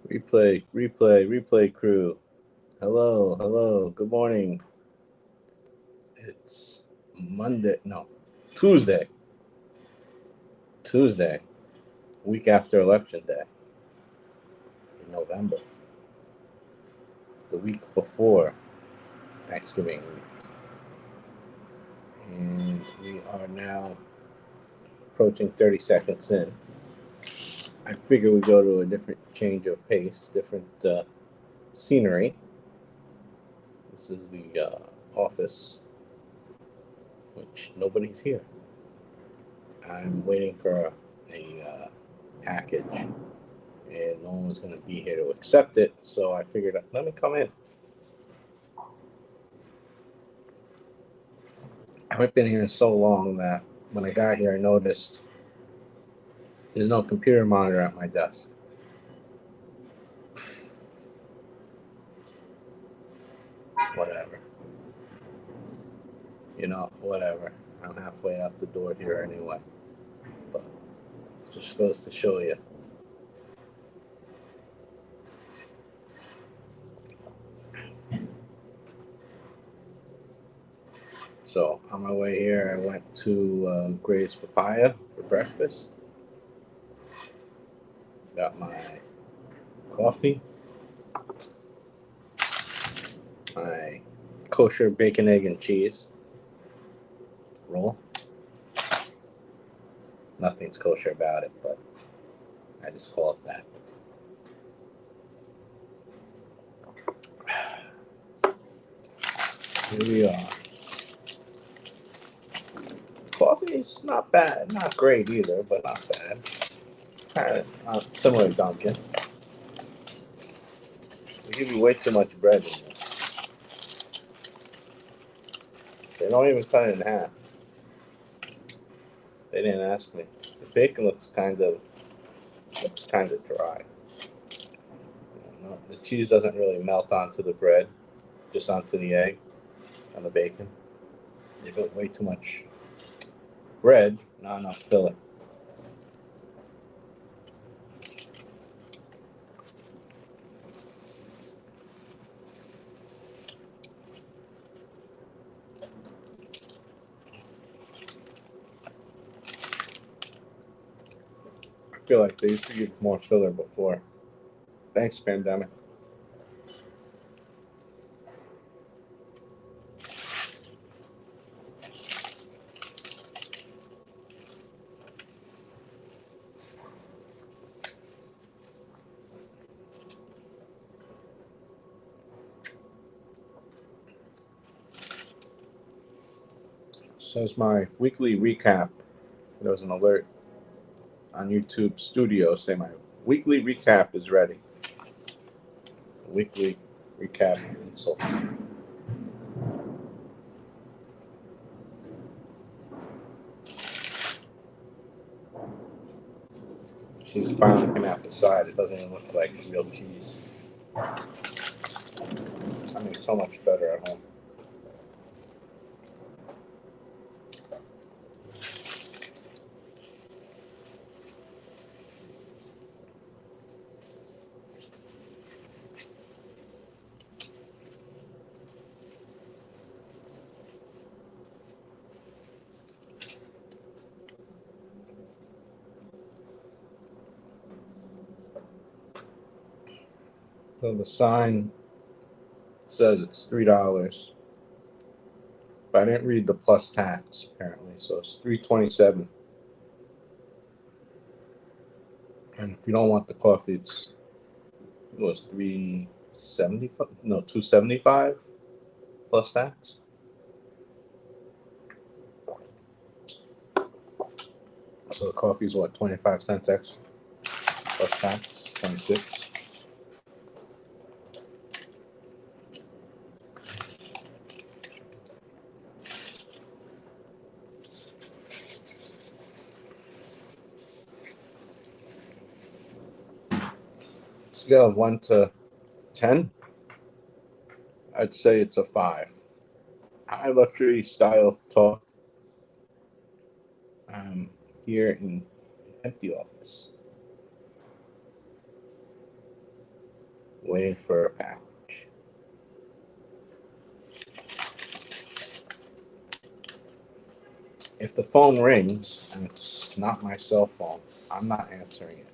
Replay crew. Hello. Good morning. It's Tuesday. Week after Election Day in November. The week before Thanksgiving week. And we are now approaching 30 seconds in. I figure we go to a different change of pace, different scenery. This is the office, which nobody's here. I'm waiting for a package, and no one was going to be here to accept it, so I figured, let me come in. I've been here so long that when I got here, I noticed there's no computer monitor at my desk. Whatever. Whatever. I'm halfway out the door here anyway. But it just goes to show you. So on my way here, I went to Gray's Papaya for breakfast. Got my coffee, my kosher bacon, egg, and cheese roll. Nothing's kosher about it, but I just call it that. Here we are. Coffee's not bad, not great either, but not bad. It's kind of similar to Dunkin'. They give you way too much bread in this. They don't even cut it in half. They didn't ask me. The bacon looks kind of dry. The cheese doesn't really melt onto the bread, just onto the egg and the bacon. They put way too much bread, not enough filling. I feel like they used to give more filler before. Thanks, pandemic. Says my weekly recap. There was an alert on YouTube Studio saying my weekly recap is ready. Weekly recap insult. Cheese finally came out the side. It doesn't even look like real cheese. I mean, so much better at home. So the sign says it's $3, but I didn't read the plus tax apparently, so it's $3.27. And if you don't want the coffee, it was $3.75. No, $2.75 plus tax. So the coffee's what, 25 cents extra plus tax, 26. Scale of 1 to 10, I'd say it's a 5. High luxury style talk. Here in an empty office. Waiting for a package. If the phone rings and it's not my cell phone, I'm not answering it.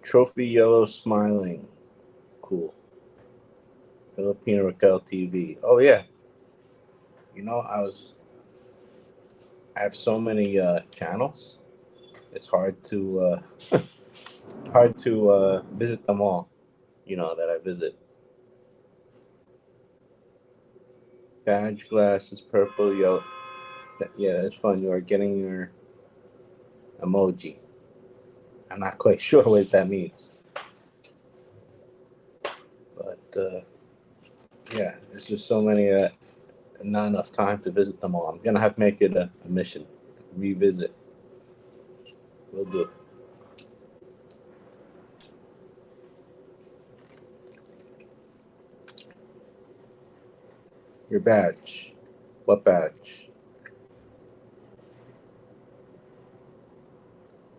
Trophy yellow smiling. Cool. Filipino Raquel TV. Oh yeah. You know, I have so many channels. It's hard to visit them all. You know that I visit. Badge glasses, purple, yellow. Yeah, it's fun. You are getting your emoji. I'm not quite sure what that means, but yeah, there's just so many. Not enough time to visit them all. I'm gonna have to make it a mission. Revisit. We'll do. Your badge. What badge?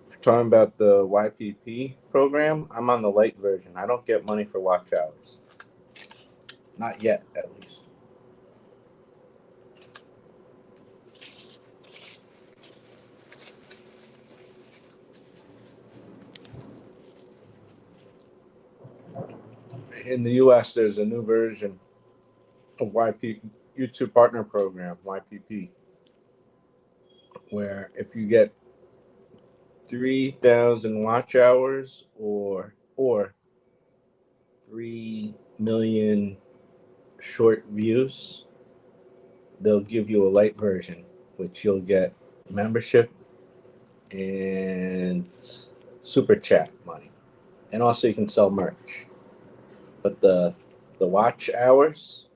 If you're talking about the YPP program, I'm on the light version. I don't get money for watch hours. Not yet, at least. In the US, there's a new version of YP YouTube Partner Program, YPP, where if you get 3,000 watch hours or 3 million short views, they'll give you a light version, which you'll get membership and super chat money, and also you can sell merch. But the watch hours,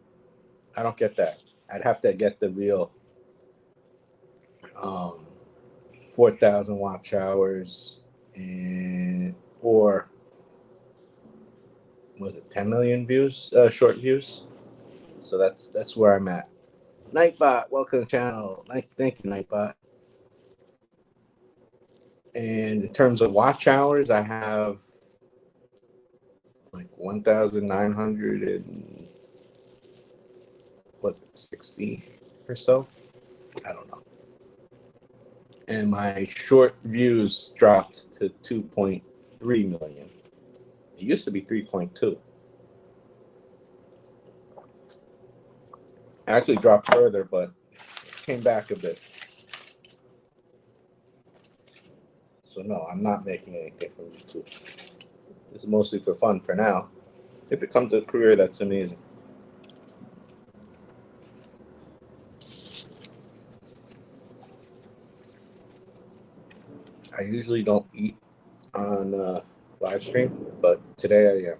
I don't get that. I'd have to get the real 4,000 watch hours, and or was it 10 million views, short views. So that's where I'm at. Nightbot, welcome to the channel. Thank you, Nightbot. And in terms of watch hours, I have like 1,900 and 60 or so. I don't know. And my short views dropped to 2.3 million. It used to be 3.2. Actually dropped further, but it came back a bit. So no, I'm not making anything from YouTube. This is mostly for fun for now. If it comes to a career, that's amazing. I usually don't eat on live stream, but today I am.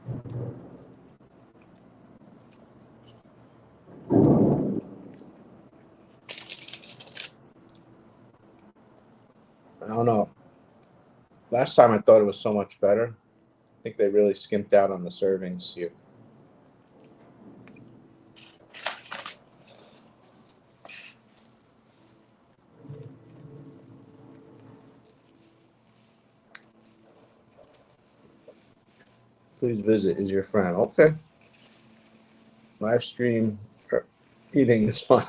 I don't know. Last time I thought it was so much better. I think they really skimped out on the servings here. Please visit is your friend. Okay. Live stream eating is fun.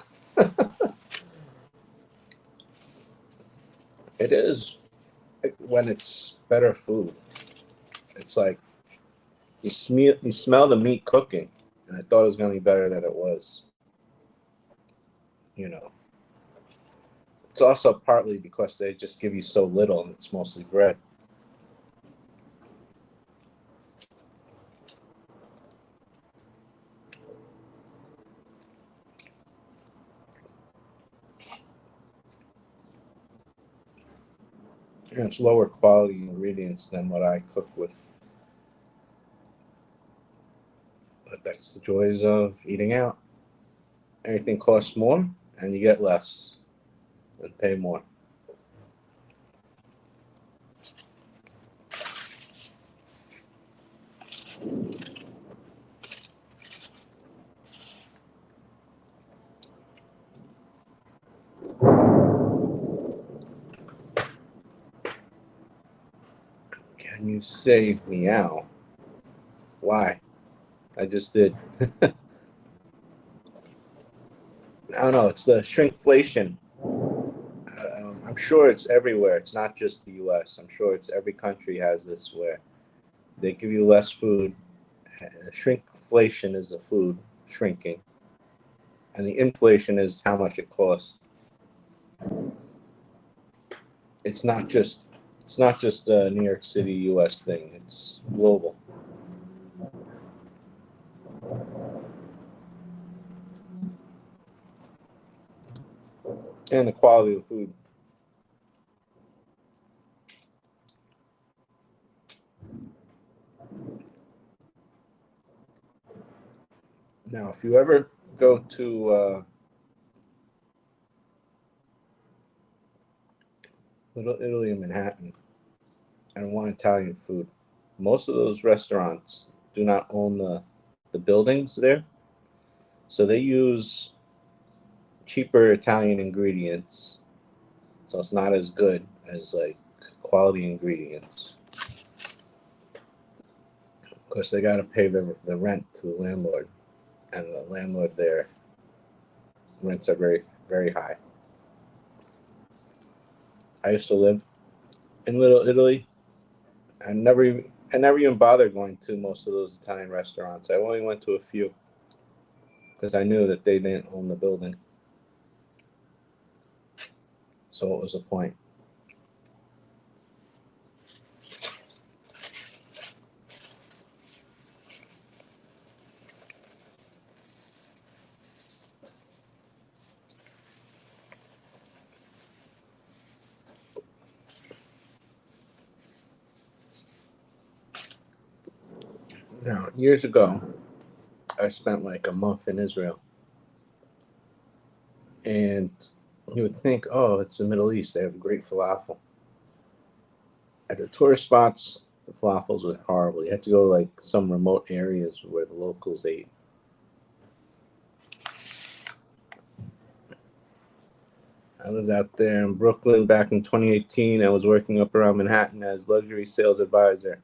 It is when it's better food. It's like you smell the meat cooking, and I thought it was going to be better than it was. You know, it's also partly because they just give you so little, and it's mostly bread. And it's lower quality ingredients than what I cook with. But that's the joys of eating out. Everything costs more, and you get less and pay more. And you say meow. Why? I just did. I don't know. It's the shrinkflation. I'm sure it's everywhere. It's not just the U.S. I'm sure it's every country has this where they give you less food. Shrinkflation is the food shrinking, and the inflation is how much it costs. It's not just a New York City, U.S. thing. It's global. And the quality of food. Now, if you ever go to Little Italy in Manhattan and want Italian food, most of those restaurants do not own the buildings there. So they use cheaper Italian ingredients. So it's not as good as like quality ingredients. Of course, they got to pay the rent to the landlord. And the landlord there, rents are very, very high. I used to live in Little Italy. I never even bothered going to most of those Italian restaurants. I only went to a few because I knew that they didn't own the building. So what was the point? Now, years ago, I spent like a month in Israel. And you would think, oh, it's the Middle East. They have great falafel. At the tourist spots, the falafels were horrible. You had to go like some remote areas where the locals ate. I lived out there in Brooklyn back in 2018. I was working up around Manhattan as luxury sales advisor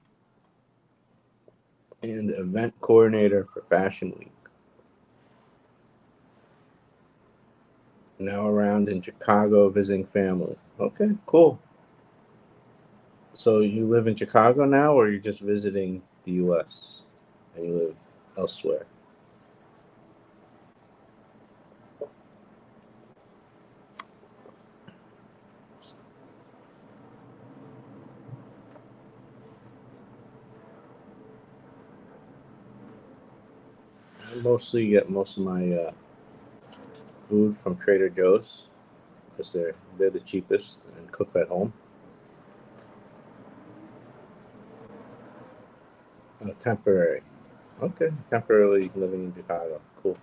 and event coordinator for Fashion Week. Now around in Chicago visiting family. Okay, cool. So you live in Chicago now, or you're just visiting the U.S. and you live elsewhere? I mostly get most of my food from Trader Joe's because they're the cheapest and cook at home. Temporary. Okay, temporarily living in Chicago. Cool.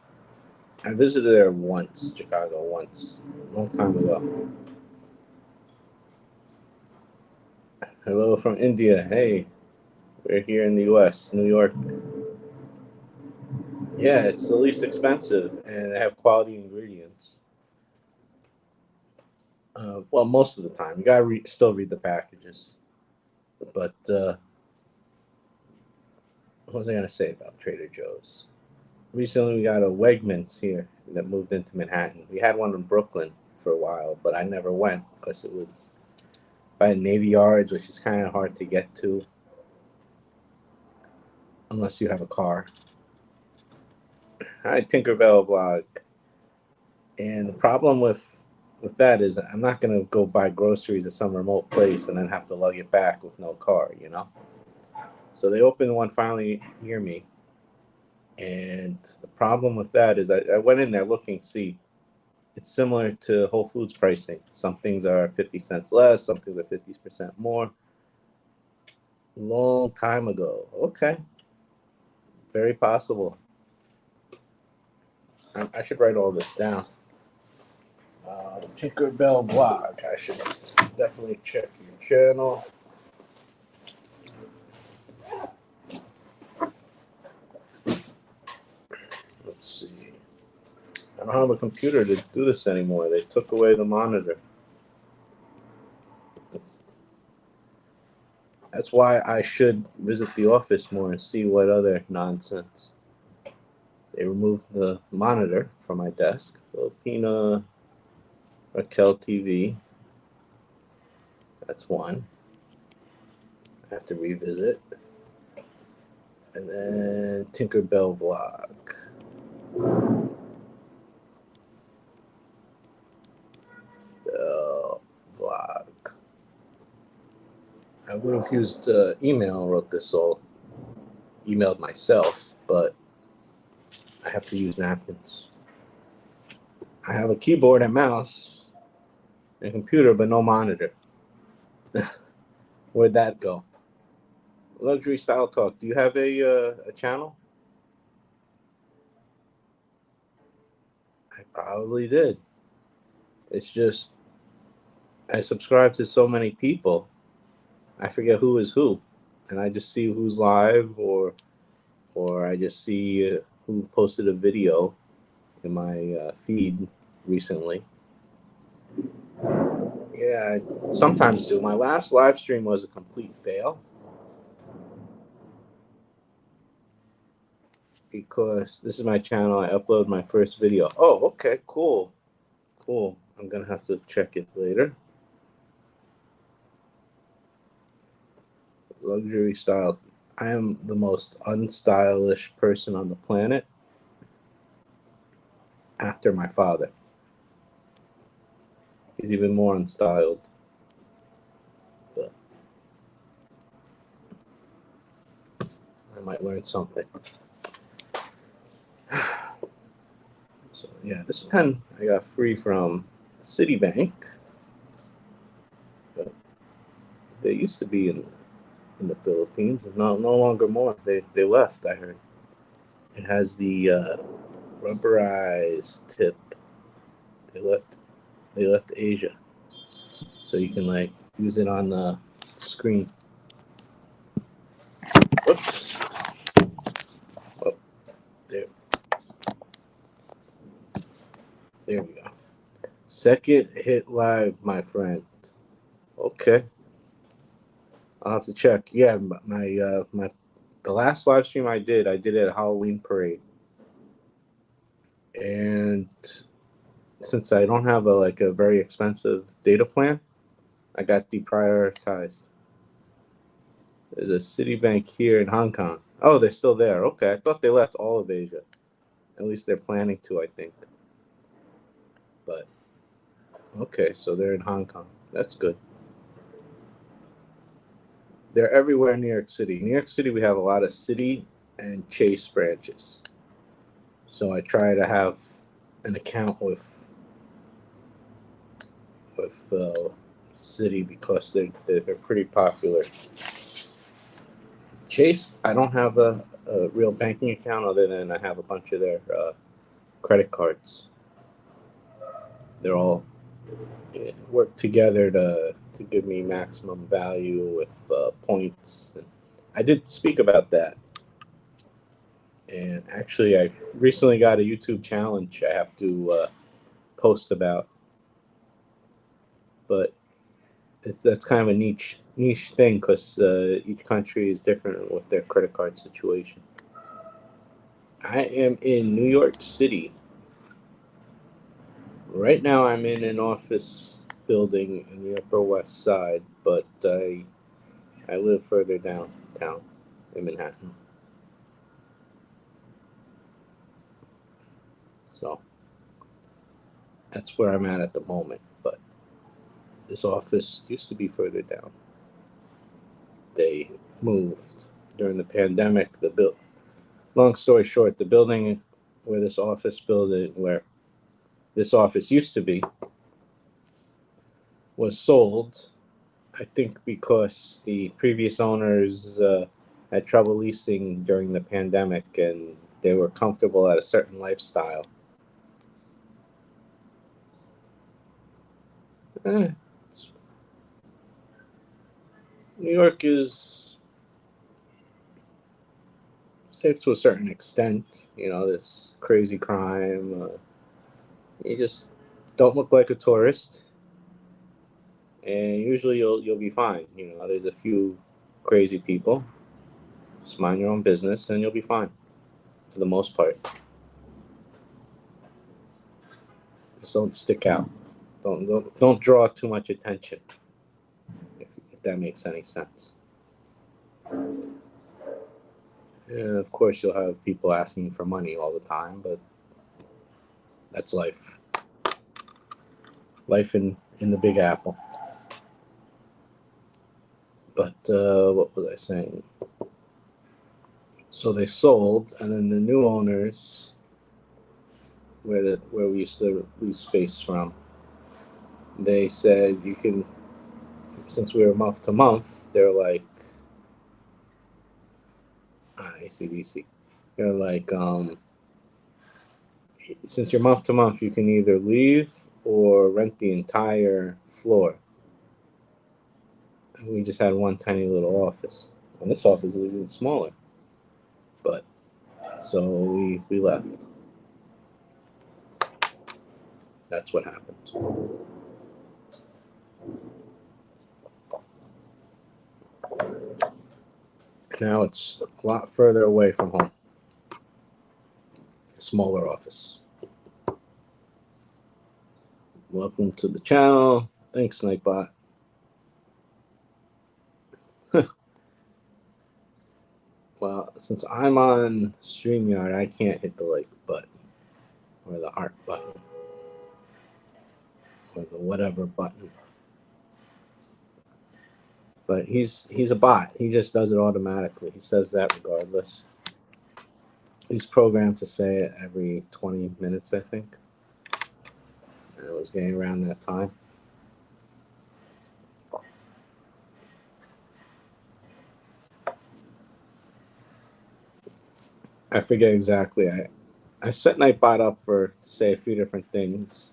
I visited there once, Chicago once, a long time ago. Hello from India. Hey, we're here in the U.S., New York. Yeah, it's the least expensive, and they have quality ingredients. Well, most of the time, you gotta still read the packages. But what was I gonna say about Trader Joe's? Recently, we got a Wegmans here that moved into Manhattan. We had one in Brooklyn for a while, but I never went because it was by Navy Yards, which is kind of hard to get to unless you have a car. Hi, Tinkerbell vlog. And the problem with that is I'm not gonna go buy groceries at some remote place and then have to lug it back with no car, you know. So they opened one finally near me, and the problem with that is I went in there looking, see, it's similar to Whole Foods pricing. Some things are 50 cents less, some things are 50% more. Long time ago. Okay, very possible. I should write all this down. Tinkerbell blog. I should definitely check your channel. Let's see. I don't have a computer to do this anymore. They took away the monitor. That's why I should visit the office more and see what other nonsense. They removed the monitor from my desk. Filipina Raquel TV. That's one. I have to revisit. And then Tinkerbell Vlog. Vlog. I would have used email, wrote this all, emailed myself, but I have to use napkins. I have a keyboard and mouse and computer, but no monitor. Where'd that go? Luxury Style Talk. Do you have a channel? I probably did. It's just I subscribe to so many people, I forget who is who, and I just see who's live, or I just see who posted a video in my feed recently. Yeah, I sometimes do. My last live stream was a complete fail because this is my channel. I upload my first video. Oh, okay, cool. I'm gonna have to check it later. Luxury style. I am the most unstylish person on the planet after my father. He's even more unstyled. But I might learn something. So yeah, this pen I got free from Citibank. But they used to be in the Philippines, and no longer more. They left. I heard. It has the rubberized tip. They left. They left Asia, so you can like use it on the screen. Whoops. Oh, there. There we go. Second hit live, my friend. Okay. I'll have to check. Yeah, my the last live stream I did at Halloween Parade, and since I don't have a very expensive data plan, I got deprioritized. There's a Citibank here in Hong Kong. Oh, they're still there. Okay, I thought they left all of Asia. At least they're planning to, I think. But okay, so they're in Hong Kong. That's good. They're everywhere in New York City. New York City, we have a lot of Citi and Chase branches. So I try to have an account with Citi because they're pretty popular. Chase, I don't have a real banking account other than I have a bunch of their credit cards. They're all work together to give me maximum value with points. And I did speak about that. And actually, I recently got a YouTube challenge I have to post about. But that's kind of a niche thing because each country is different with their credit card situation. I am in New York City. Right now, I'm in an office building in the Upper West Side, but I live further downtown in Manhattan. So that's where I'm at the moment. But this office used to be further down. They moved during the pandemic. Long story short, the building where this office used to be was sold. I think because the previous owners had trouble leasing during the pandemic, and they were comfortable at a certain lifestyle. Eh, New York is safe to a certain extent. You know, this crazy crime. You just don't look like a tourist, and usually you'll be fine. You know, there's a few crazy people. Just mind your own business and you'll be fine for the most part. Just don't stick out. Don't draw too much attention, if that makes any sense. And of course, you'll have people asking for money all the time, but that's life. Life in the Big Apple. But what was I saying? So they sold, and then the new owners, where we used to lease space from, they said you can, since we were month to month, they're like, ACDC, they're like, since you're month to month, you can either leave or rent the entire floor. And we just had one tiny little office, and this office is even smaller. But so we left. That's what happened. Now it's a lot further away from home. A smaller office. Welcome to the channel. Thanks, Nightbot. Well, since I'm on StreamYard, I can't hit the like button or the heart button or the whatever button. But he's a bot. He just does it automatically. He says that regardless. He's programmed to say it every 20 minutes, I think. And it was getting around that time. I forget exactly. I set Nightbot up to say a few different things,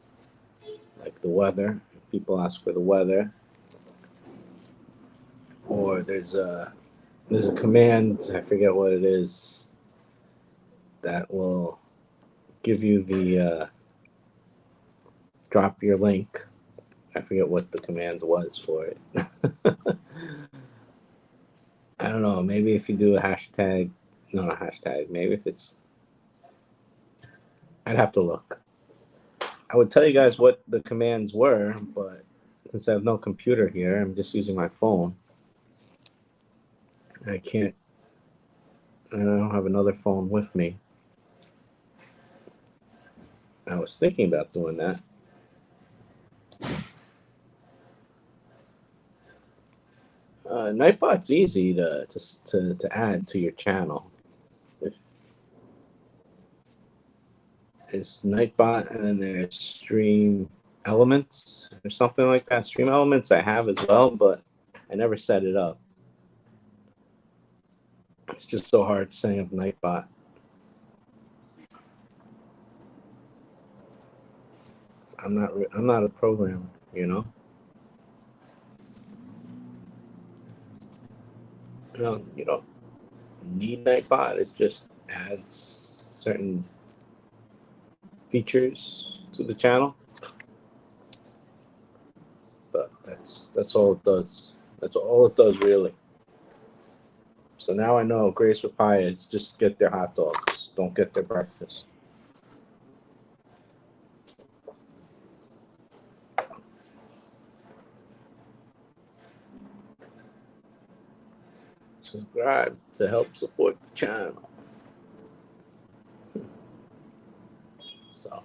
like the weather. People ask for the weather. Or there's a command, I forget what it is, that will give you the drop your link. I forget what the command was for it. I don't know. Maybe if you do a hashtag, not a hashtag. Maybe if it's, I'd have to look. I would tell you guys what the commands were, but since I have no computer here, I'm just using my phone. I don't have another phone with me. I was thinking about doing that. Nightbot's easy to add to your channel. It's Nightbot, and then there's Stream Elements or something like that. Stream Elements I have as well, but I never set it up. It's just so hard setting up Nightbot. I'm not a programmer, you know. You don't need Nightbot. It just adds certain features to the channel. But that's all it does. That's all it does, really. So now I know Grace with Pie, just get their hot dogs. Don't get their breakfast. Subscribe to help support the channel. So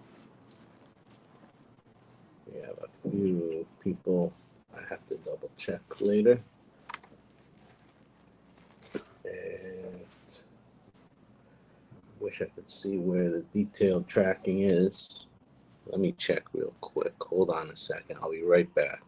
we have a few people I have to double check later. And wish I could see where the detailed tracking is. Let me check real quick. Hold on a second. I'll be right back.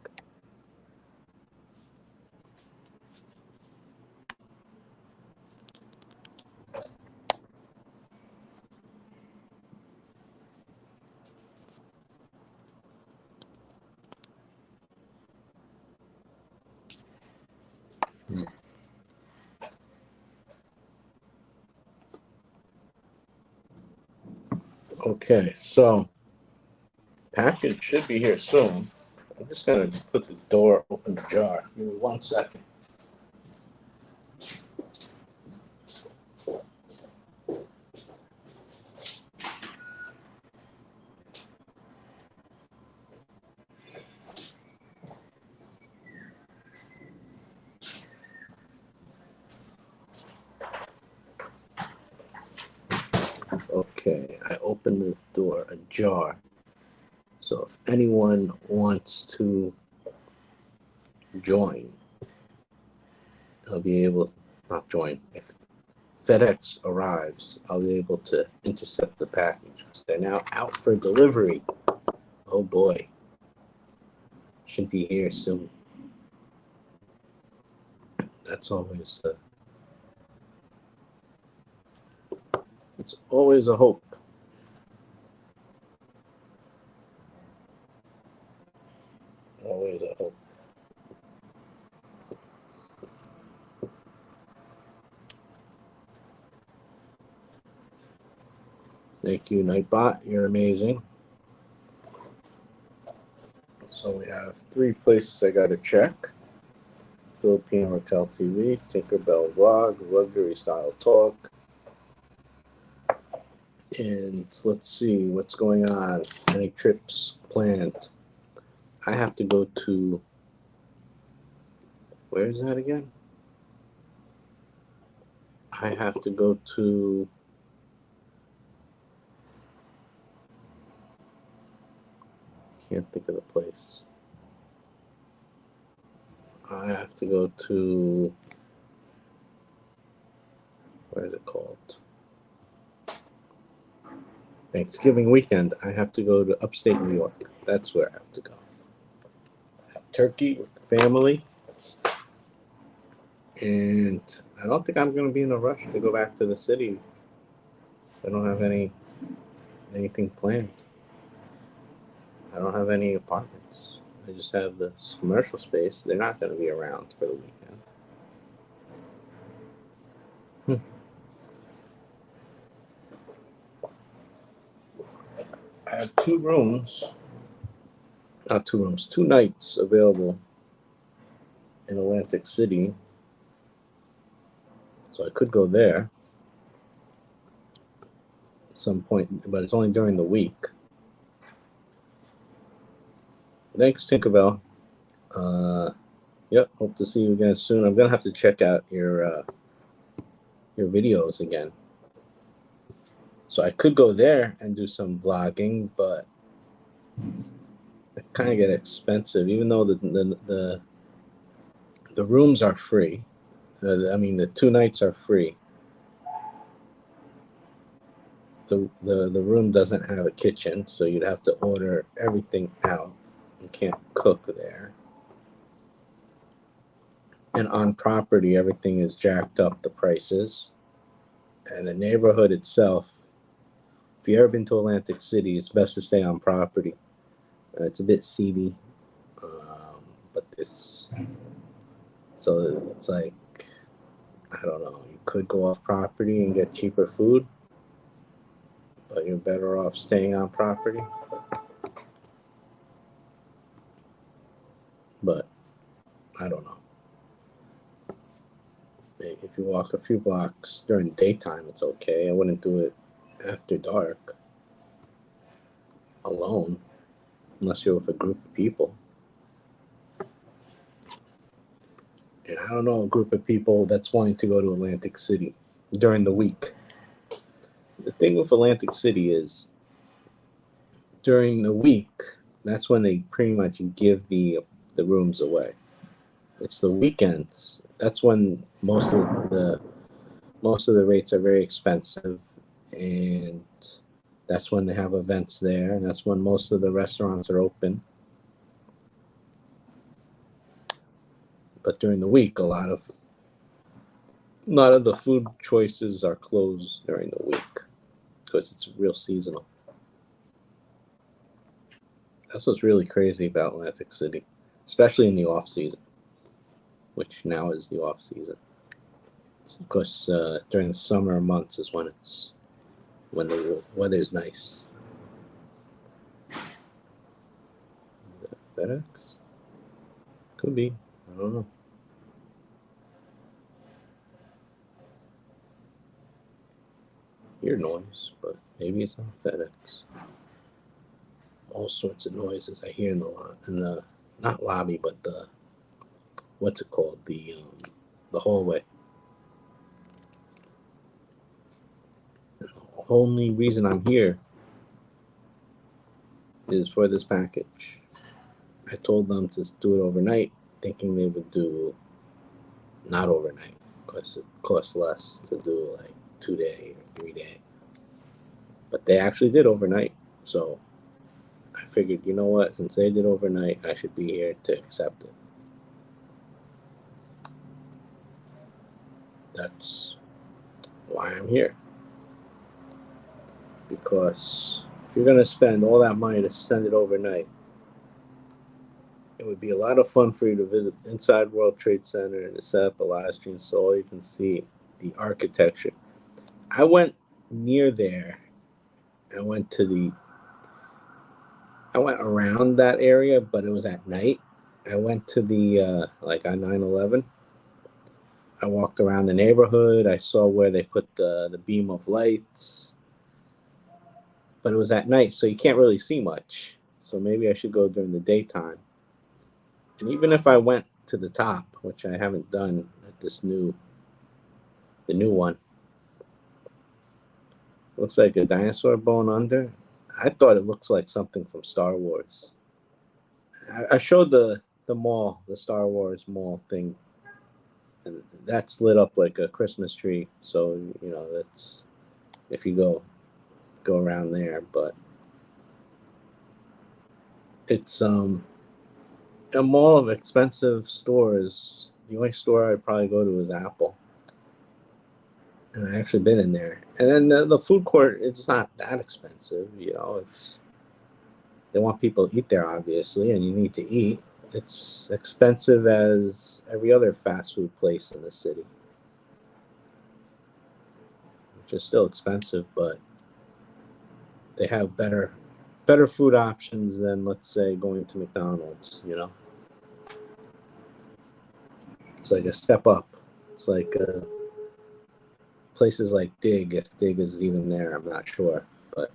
Okay, so package should be here soon. I'm just gonna put the door open ajar. Give me 1 second. Okay, I opened the door ajar. So if anyone wants to join, I'll be able, not join, if FedEx arrives, I'll be able to intercept the package because they're now out for delivery. Oh boy. Should be here soon. That's always, it's always a hope. Always a hope. Thank you, Nightbot. You're amazing. So we have 3 places I got to check. Philippine Raquel TV, Tinkerbell Vlog, Luxury Style Talk. And let's see what's going on. Any trips planned? I have to go to, where is that again? I have to go to, can't think of the place. I have to go to, what is it called? Thanksgiving weekend. I have to go to upstate New York. That's where I have to go. Have turkey with the family. And I don't think I'm going to be in a rush to go back to the city. I don't have anything planned. I don't have any apartments. I just have this commercial space. They're not going to be around for the weekend. I have 2 rooms, not 2 rooms, 2 nights available in Atlantic City. So I could go there at some point, but it's only during the week. Thanks, Tinkerbell. Yep, hope to see you again soon. I'm going to have to check out your videos again. So I could go there and do some vlogging, but it kind of get expensive, even though the rooms are free. I mean, the 2 nights are free. The room doesn't have a kitchen, so you'd have to order everything out. You can't cook there. And on property, everything is jacked up, the prices. And the neighborhood itself, if you've ever been to Atlantic City, it's best to stay on property. It's a bit seedy, but so it's like, I don't know, you could go off property and get cheaper food, but you're better off staying on property. But I don't know. If you walk a few blocks during daytime, it's okay. I wouldn't do it after dark alone, unless you're with a group of people. And I don't know a group of people that's wanting to go to Atlantic City during the week. The thing with Atlantic City is during the week, that's when they pretty much give the rooms away. It's the weekends. That's when most of the rates are very expensive, and that's when they have events there, and that's when most of the restaurants are open. But during the week, a lot of the food choices are closed during the week because it's real seasonal. That's what's really crazy about Atlantic City, especially in the off season, which now is the off season. Of course, during the summer months is when the weather's nice. FedEx? Could be. I don't know. Hear noise, but maybe it's on FedEx. All sorts of noises I hear in the not lobby, but the, what's it called, the hallway. only reason I'm here is for this package. I told them to do it overnight, thinking they would do not overnight, because it costs less to do like 2-day or 3-day. But they actually did overnight, so I figured, you know what, since they did overnight, I should be here to accept it. That's why I'm here. Because if you're going to spend all that money to send it overnight, it would be a lot of fun for you to visit inside World Trade Center and to set up a live stream so all you can see the architecture. I went near there. I went around that area, but it was at night. I went to the like on 9/11. I walked around the neighborhood. I saw where they put the beam of lights, but it was at night, so you can't really see much. So maybe I should go during the daytime. And even if I went to the top, which I haven't done at the new one, looks like a dinosaur bone under. I thought it looks like something from Star Wars. I showed the mall, the Star Wars mall thing, and that's lit up like a Christmas tree. So that's if you go around there, but it's a mall of expensive stores. The only store I'd probably go to is Apple, and I actually been in there. And then the food court, it's not that expensive. It's they want people to eat there, obviously, and you need to eat. It's expensive as every other fast food place in the city, which is still expensive, but they have better food options than, let's say, going to McDonald's. It's like a step up. It's like places like Dig, if Dig is even there, I'm not sure, but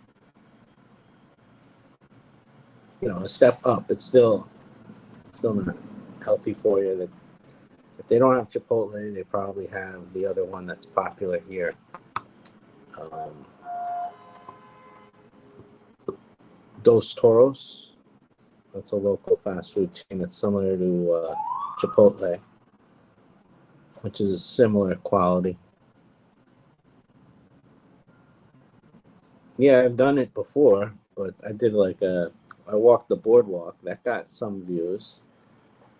a step up. It's still not healthy for you. That if they don't have Chipotle, they probably have the other one that's popular here. Dos Toros. That's a local fast food chain. It's similar to Chipotle, which is similar quality. Yeah, I've done it before, but I did I walked the boardwalk. That got some views.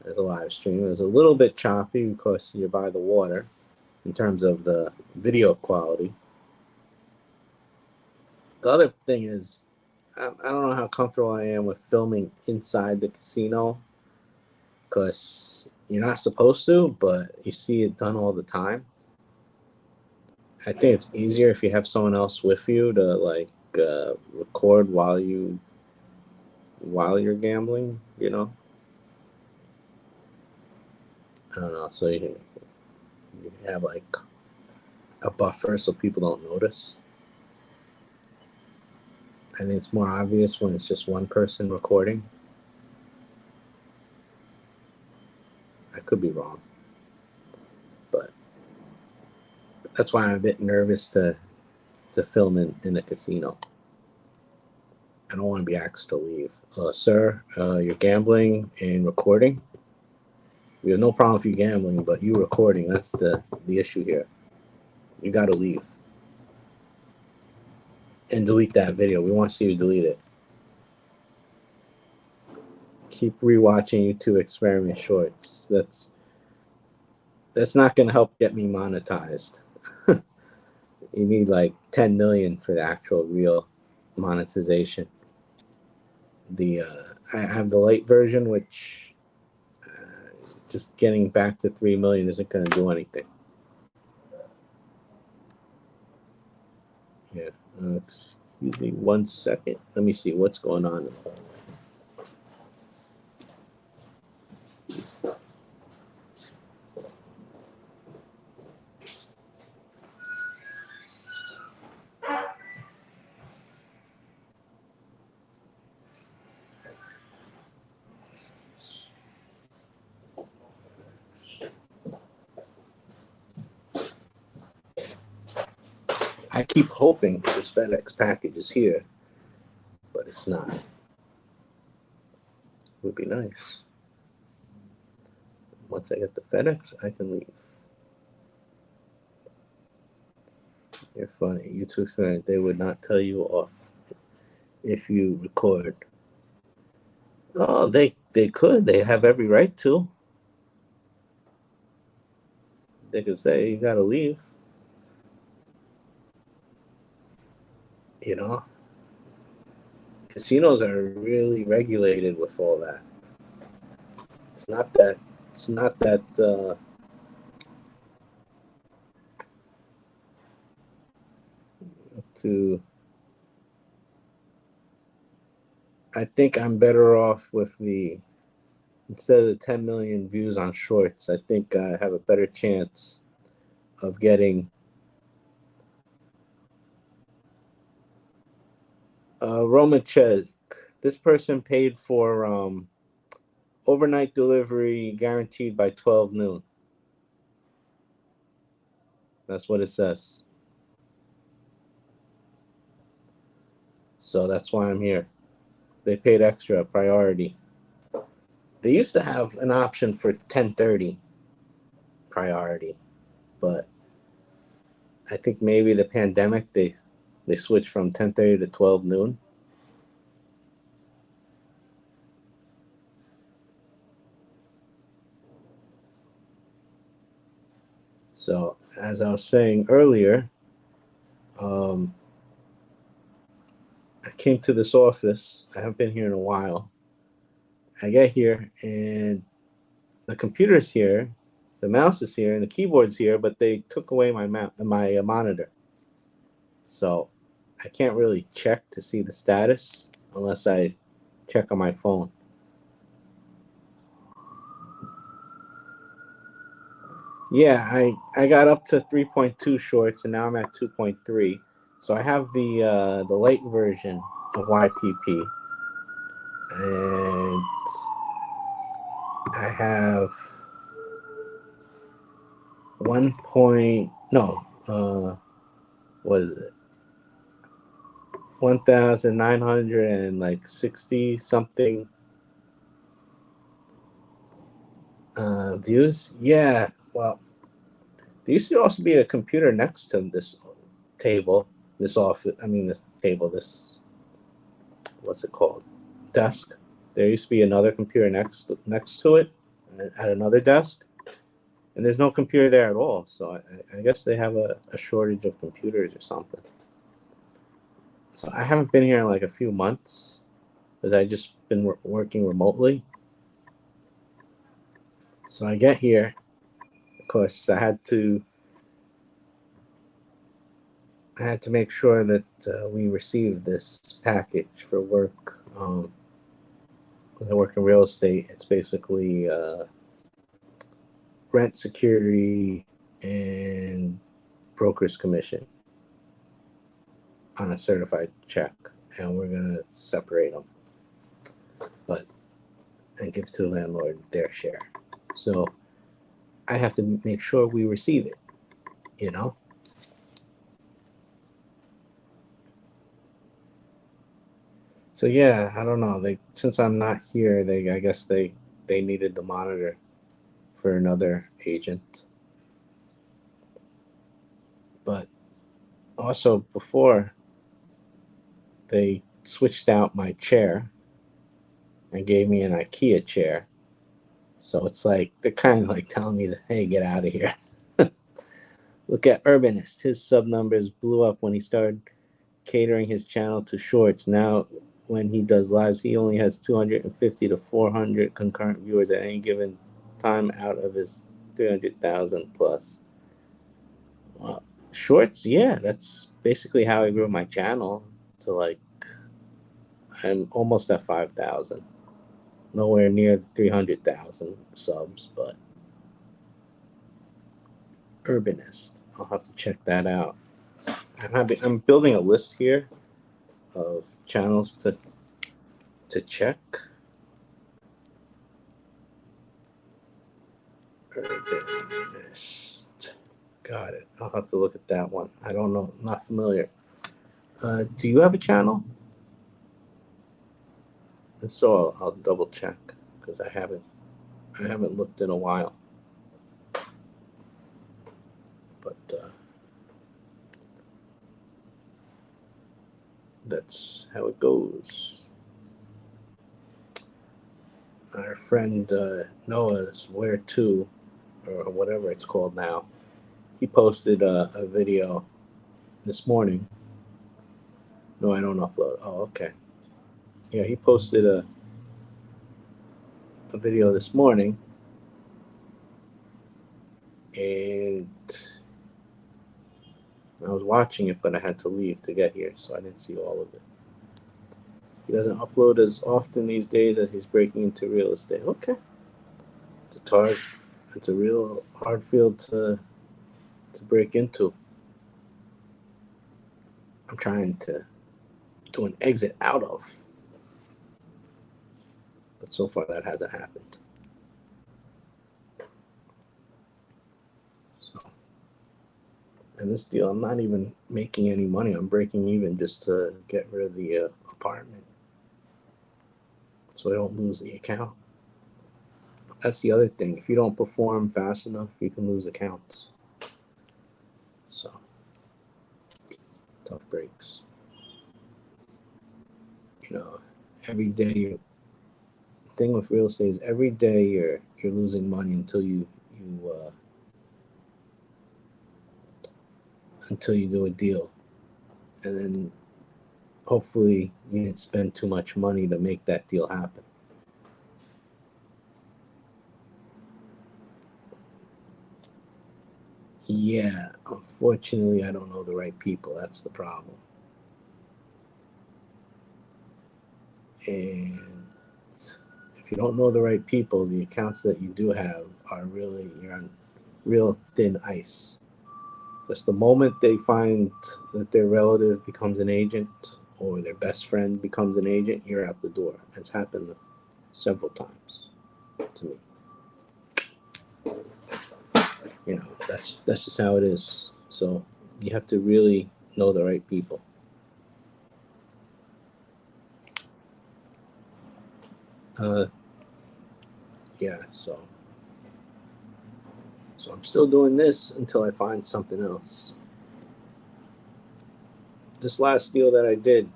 There's a live stream. It was a little bit choppy because you're by the water in terms of the video quality. The other thing is, I don't know how comfortable I am with filming inside the casino because you're not supposed to, but you see it done all the time. I think it's easier if you have someone else with you to record while you're gambling. I don't know. So you have a buffer so people don't notice. I think it's more obvious when it's just one person recording. I could be wrong, but that's why I'm a bit nervous to film in a casino. I don't want to be asked to leave. Sir, you're gambling and recording. We have no problem if you're gambling, but you recording, that's the issue here. You got to leave. And delete that video. We want to see you delete it. Keep rewatching YouTube experiment shorts. That's not going to help get me monetized. You need like 10 million for the actual real monetization. I have the light version, which just getting back to 3 million isn't going to do anything. Yeah. Excuse me 1 second. Let me see what's going on in the hallway. I keep hoping this FedEx package is here, but it's not. Would be nice. Once I get the FedEx, I can leave. You're funny. YouTube friend, they would not tell you off if you record. Oh, they could. They have every right to. They could say you gotta leave. You know, casinos are really regulated with all that. It's not that. It's not that. I think I'm better off with the, instead of the 10 million views on shorts. I think I have a better chance of getting Roman Chek. This person paid for overnight delivery guaranteed by 12 noon. That's what it says. So that's why I'm here. They paid extra priority. They used to have an option for 10:30 priority, but I think maybe the pandemic they switched from 10:30 to 12 noon. So as I was saying earlier, I came to this office. I haven't been here in a while. I get here and the computer's here, the mouse is here, and the keyboard's here, but they took away my monitor. So I can't really check to see the status unless I check on my phone. Yeah, I got up to 3.2 shorts and now I'm at 2.3. So I have the light version of YPP, and I have 1 point, no, what is it? 1,960 something views. Yeah, well, there used to also be a computer next to this table, this office. I mean, this table, this, what's it called? Desk. There used to be another computer next to it at another desk, and there's no computer there at all. So I guess they have a shortage of computers or something. So I haven't been here in like a few months because I just been working remotely. So I get here, of course, I had to make sure that we received this package for work. I work in real estate. It's basically rent, security, and broker's commission on a certified check, and we're gonna separate them, and give to the landlord their share. So I have to make sure we receive it, you know. So yeah, I don't know. Since I'm not here, I guess they needed the monitor for another agent. But also before, they switched out my chair and gave me an IKEA chair. So it's like they're kind of like telling me, hey, get out of here. Look at Urbanist. His sub numbers blew up when he started catering his channel to shorts. Now, when he does lives, he only has 250 to 400 concurrent viewers at any given time out of his 300,000 plus. Well, shorts, yeah, that's basically how I grew my channel to like, I'm almost at 5,000. Nowhere near 300,000 subs, but Urbanist. I'll have to check that out. I'm building a list here of channels to check. Urbanist. Got it. I'll have to look at that one. I don't know. I'm not familiar. Do you have a channel? If so, I'll double check because I haven't looked in a while. But that's how it goes. Our friend Noah's Where To, or whatever it's called now, he posted a video this morning. No, I don't upload. Oh, okay. Yeah, he posted a video this morning, and I was watching it, but I had to leave to get here, so I didn't see all of it. He doesn't upload as often these days as he's breaking into real estate. Okay. It's a real hard field to break into. I'm trying to do an exit out of, but so far that hasn't happened. So, and this deal, I'm not even making any money. I'm breaking even just to get rid of the apartment, so I don't lose the account. That's the other thing. If you don't perform fast enough, you can lose accounts. So, tough breaks. You know, every day the thing with real estate is every day you're losing money until you do a deal, and then hopefully you didn't spend too much money to make that deal happen. Yeah, unfortunately, I don't know the right people. That's the problem. And if you don't know the right people, the accounts that you do have are really, you're on real thin ice. Because the moment they find that their relative becomes an agent or their best friend becomes an agent, you're out the door. It's happened several times to me. You know, that's just how it is. So you have to really know the right people. Yeah, so I'm still doing this until I find something else. This last deal that I did,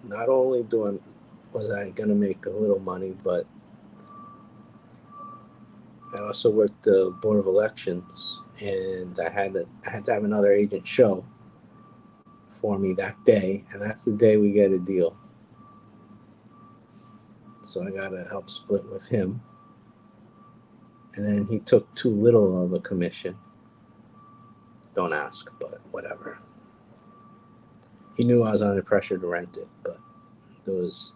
not only was I gonna make a little money, but I also worked the Board of Elections, and I had to have another agent show for me that day, and that's the day we get a deal. So I gotta help split with him, and then he took too little of a commission. Don't ask, but whatever. He knew I was under pressure to rent it, but there was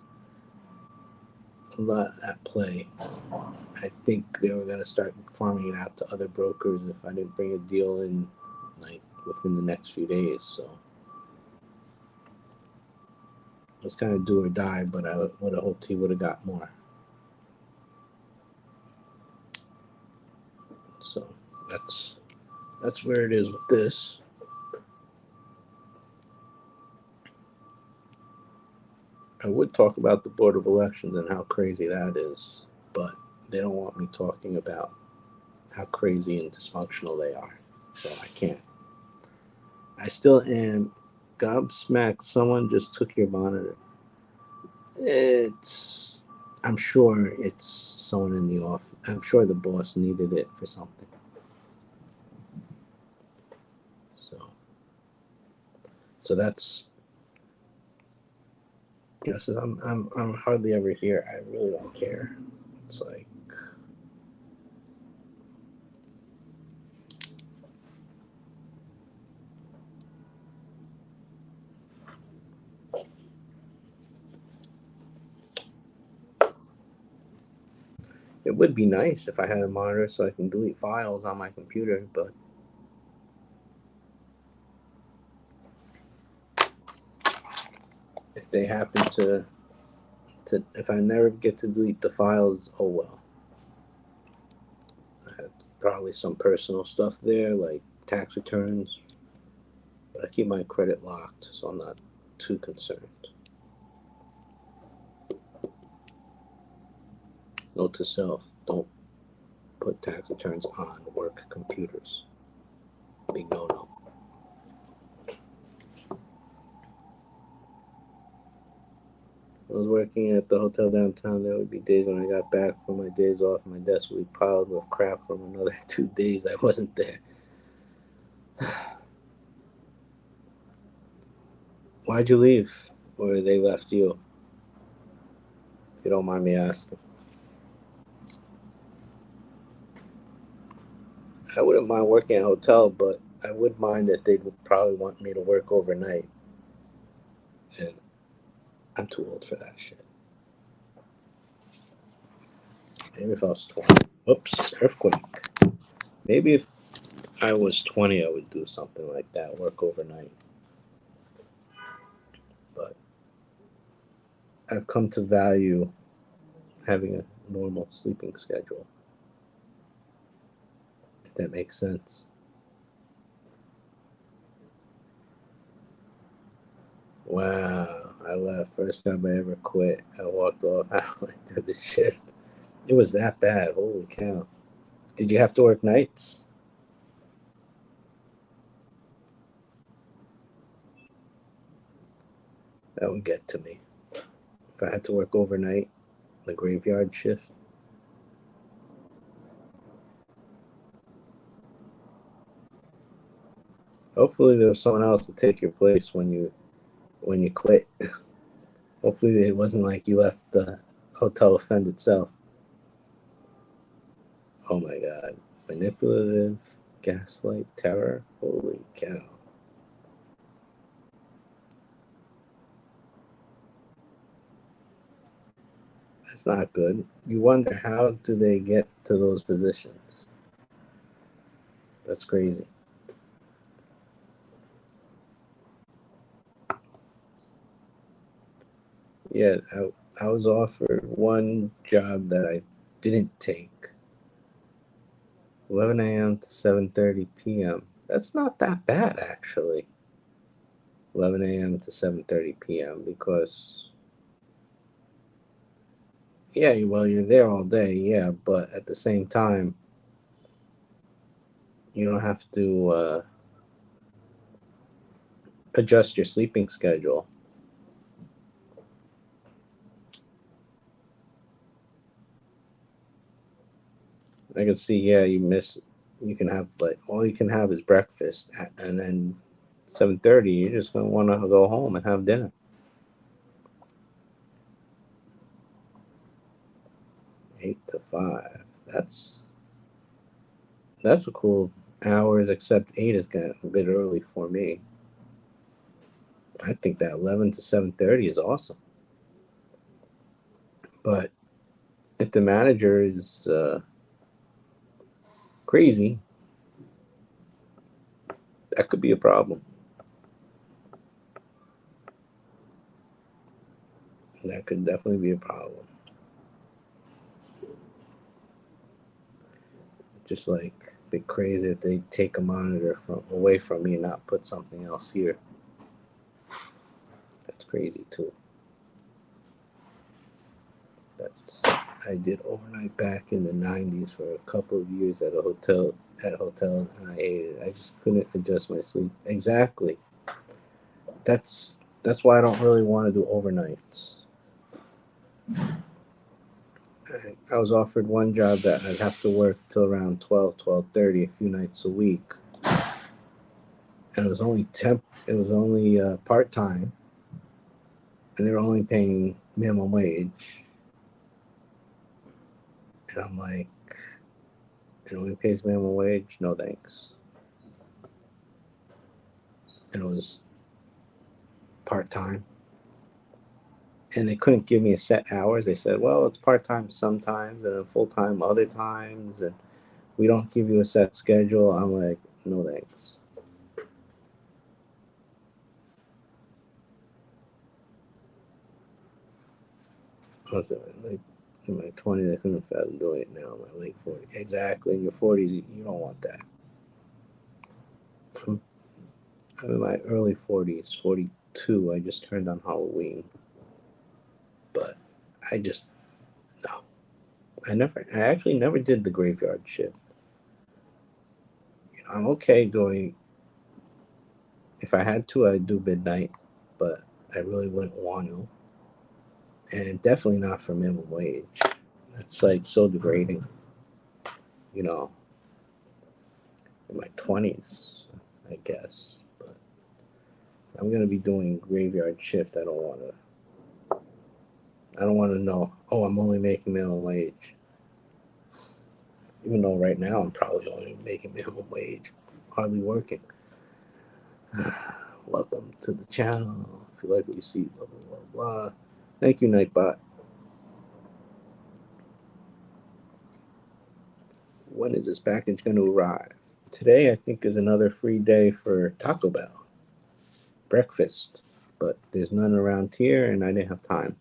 a lot at play. I think they were going to start farming it out to other brokers if I didn't bring a deal in like within the next few days. So it was kind of do or die, but I would have hoped he would have got more. So that's where it is with this. I would talk about the Board of Elections and how crazy that is, but they don't want me talking about how crazy and dysfunctional they are. So I can't. I still am gobsmacked. Someone just took your monitor. I'm sure it's someone in the office. I'm sure the boss needed it for something. So that's, so I'm hardly ever here. I really don't care. It's like, it would be nice if I had a monitor so I can delete files on my computer, but if they happen to if I never get to delete the files, oh well. I have probably some personal stuff there, like tax returns, but I keep my credit locked, so I'm not too concerned. Note to self, don't put tax returns on work computers. Big no-no. I was working at the hotel downtown. There would be days when I got back from my days off, my desk would be piled with crap from another 2 days I wasn't there. Why'd you leave? Or they left you? If you don't mind me asking. I wouldn't mind working at a hotel, but I would mind that they would probably want me to work overnight. And I'm too old for that shit. Maybe if I was 20. Oops, earthquake. Maybe if I was 20, I would do something like that, work overnight. But I've come to value having a normal sleeping schedule, if that makes sense. Wow, I left. First job I ever quit. I walked off halfway through the shift. It was that bad. Holy cow. Did you have to work nights? That would get to me. If I had to work overnight, the graveyard shift. Hopefully there was someone else to take your place when you quit. Hopefully it wasn't like you left the hotel offend itself. Oh my god. Manipulative, gaslight, terror. Holy cow. That's not good. You wonder, how do they get to those positions? That's crazy. Yeah, I was offered one job that I didn't take. 11 a.m. to 7:30 p.m. That's not that bad, actually. 11 a.m. to 7:30 p.m. because, yeah, well, you're there all day, yeah, but at the same time, you don't have to adjust your sleeping schedule. I can see, yeah, you can have, like, all you can have is breakfast, and then 7:30, you're just going to want to go home and have dinner. 8 to 5. That's a cool hours, except 8 is getting a bit early for me. I think that 11 to 7:30 is awesome. But if the manager is crazy, that could be a problem. That could definitely be a problem. Just like a bit crazy that they take a monitor away from me and not put something else here. That's crazy too. I did overnight back in the 90s for a couple of years at a hotel, and I hated it. I just couldn't adjust my sleep. Exactly. That's why I don't really want to do overnights. I was offered one job that I'd have to work till around 12:30 a few nights a week, and it was only part-time, and they were only paying minimum wage. And I'm like, it only pays minimum wage? No thanks. And it was part-time, and they couldn't give me a set hours. They said, well, it's part-time sometimes and then full-time other times, and we don't give you a set schedule. I'm like, no thanks. I was like in my 20s. I couldn't fathom doing it now in my late 40s. Exactly. In your 40s, you don't want that. I'm in my early 40s, 42. I just turned on Halloween. But I just, no. I actually never did the graveyard shift. You know, I'm okay doing, if I had to, I'd do midnight, but I really wouldn't want to. And definitely not for minimum wage. It's like so degrading. You know, in my 20s, I guess. But I'm gonna be doing graveyard shift. I don't want to. I don't want to know. Oh, I'm only making minimum wage. Even though right now I'm probably only making minimum wage, hardly working. Welcome to the channel. If you like what you see, blah blah blah blah. Thank you, Nightbot. When is this package going to arrive? Today, I think, is another free day for Taco Bell breakfast, but there's none around here, and I didn't have time.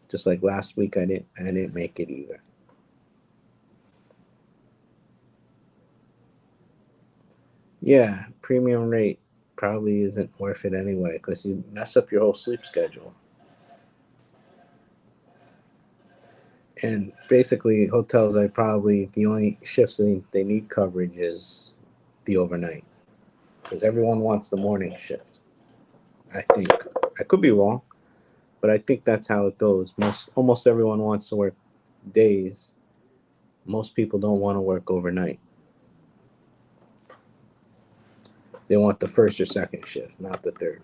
Just like last week, I didn't make it either. Yeah, premium rate probably isn't worth it anyway because you mess up your whole sleep schedule. And basically, hotels are probably the only shifts they need coverage is the overnight because everyone wants the morning shift. I think I could be wrong, but I think that's how it goes. Almost everyone wants to work days. Most people don't want to work overnight. They want the first or second shift, not the third.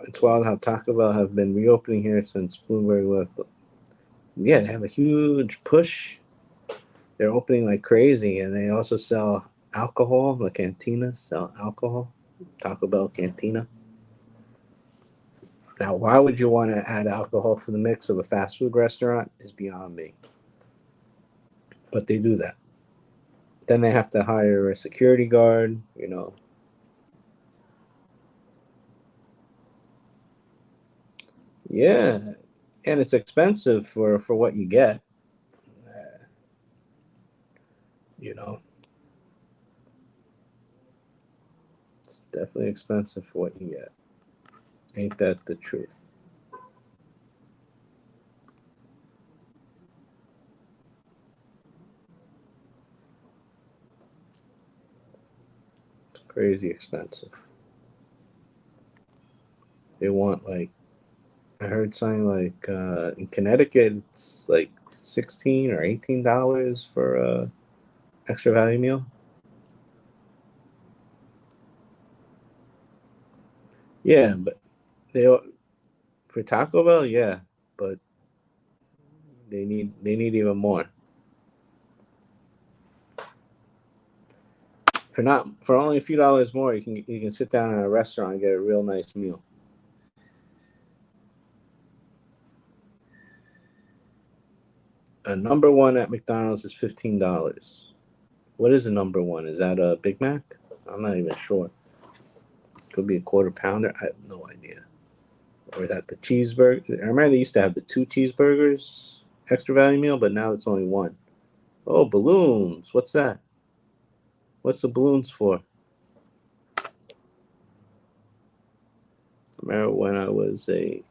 It's wild how Taco Bell have been reopening here since Bloomberg left. Yeah, they have a huge push. They're opening like crazy, and they also sell alcohol. The cantinas sell alcohol. Taco Bell Cantina. Now, why would you want to add alcohol to the mix of a fast food restaurant is beyond me. But they do that. Then they have to hire a security guard, you know. Yeah, and it's expensive for what you get. You know, it's definitely expensive for what you get. Ain't that the truth? It's crazy expensive. They want like I heard something like in Connecticut it's like $16 or $18 for a extra value meal. Yeah, but they for Taco Bell, yeah, but they need even more. For only a few dollars more, you can sit down in a restaurant and get a real nice meal. A number one at McDonald's is $15. What is a number one? Is that a Big Mac? I'm not even sure. Could be a quarter pounder. I have no idea. Or is that the cheeseburger? I remember they used to have the two cheeseburgers extra value meal, but now it's only one. Oh, balloons. What's that? What's the balloons for? I remember when I was a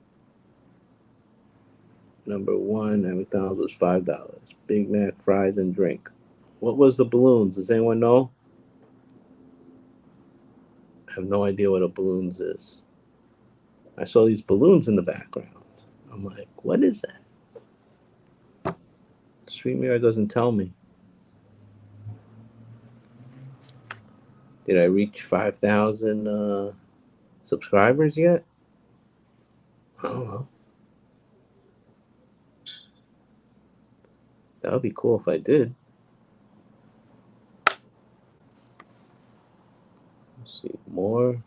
number one at McDonald's was $5. Big Mac, fries, and drink. What was the balloons? Does anyone know? I have no idea what a balloons is. I saw these balloons in the background. I'm like, what is that? StreamYard doesn't tell me. Did I reach 5,000 subscribers yet? I don't know. That would be cool if I did. Let's see, more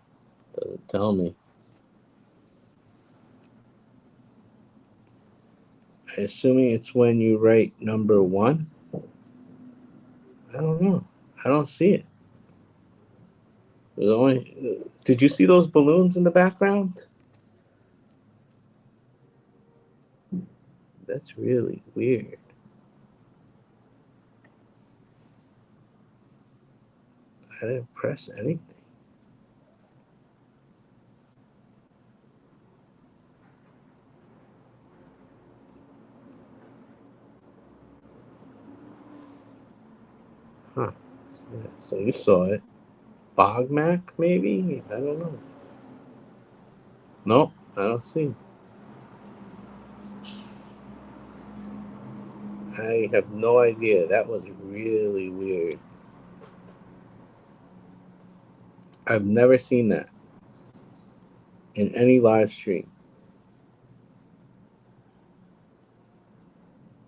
doesn't tell me. I assuming it's when you write number one. I don't know. I don't see it. Did you see those balloons in the background? That's really weird. I didn't press anything. Huh. Yeah, so you saw it. Bogmac, maybe? I don't know. Nope, I don't see. I have no idea. That was really weird. I've never seen that in any live stream.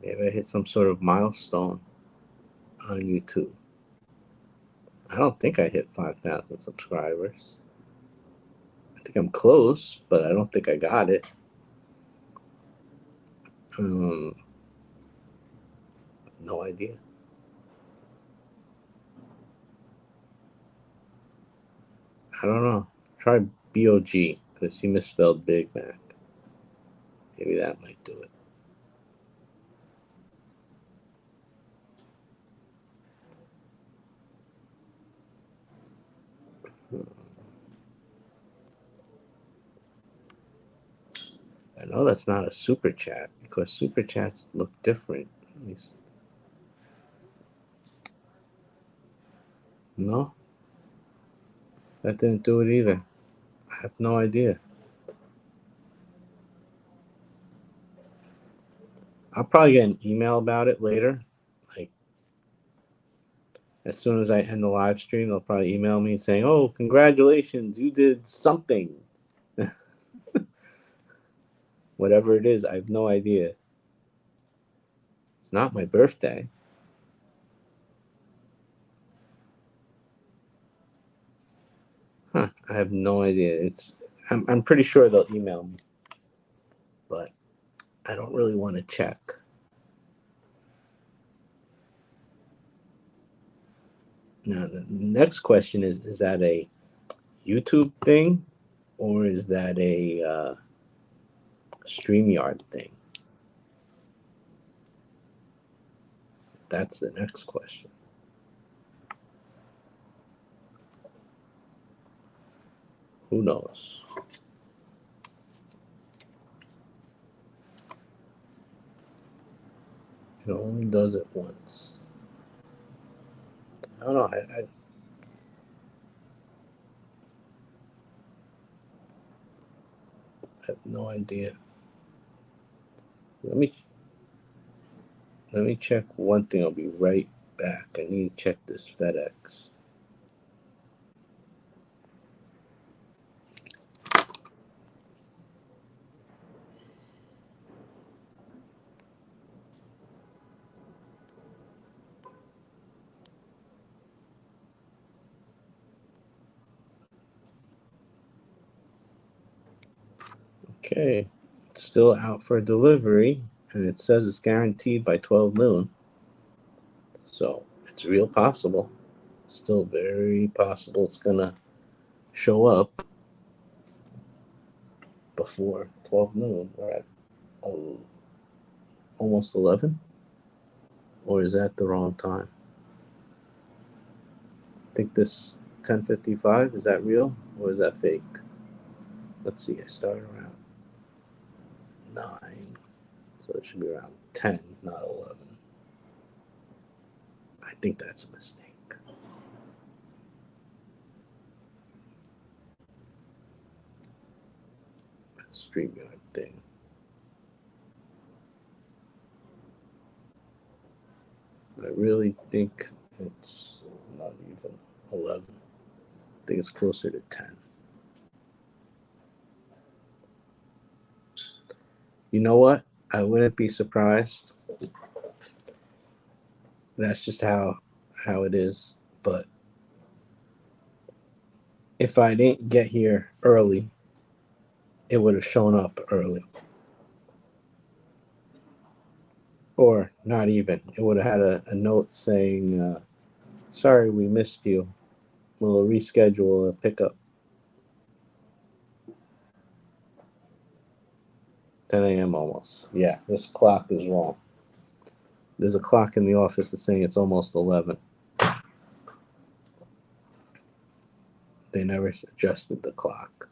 Maybe I hit some sort of milestone on YouTube. I don't think I hit 5,000 subscribers. I think I'm close, but I don't think I got it. No idea. I don't know. Try BOG because you misspelled Big Mac. Maybe that might do it. I know that's not a super chat because super chats look different. No, that didn't do it either. I have no idea. I'll probably get an email about it later. Like, as soon as I end the live stream, they'll probably email me saying, "Oh, congratulations, you did something." Whatever it is, I have no idea. It's not my birthday. Huh, I have no idea. I'm pretty sure they'll email me, but I don't really want to check. Now, the next question is that a YouTube thing or is that a StreamYard thing? That's the next question. Who knows? It only does it once. I don't know. I have no idea. Let me check one thing. I'll be right back. I need to check this FedEx. Okay, it's still out for delivery, and it says it's guaranteed by 12 noon. So it's real possible. Still very possible it's gonna show up before 12 noon. We're at almost 11, or is that the wrong time? I think this 10:55 is that real or is that fake? Let's see. I started around 9, so it should be around 10, not 11. I think that's a mistake. StreamYard thing. I really think it's not even 11. I think it's closer to 10. You know what? I wouldn't be surprised. That's just how it is. But if I didn't get here early, it would have shown up early. Or not even. It would have had a note saying, sorry, we missed you. We'll reschedule a pickup. 10 a.m. almost. Yeah, this clock is wrong. There's a clock in the office that's saying it's almost 11. They never adjusted the clock.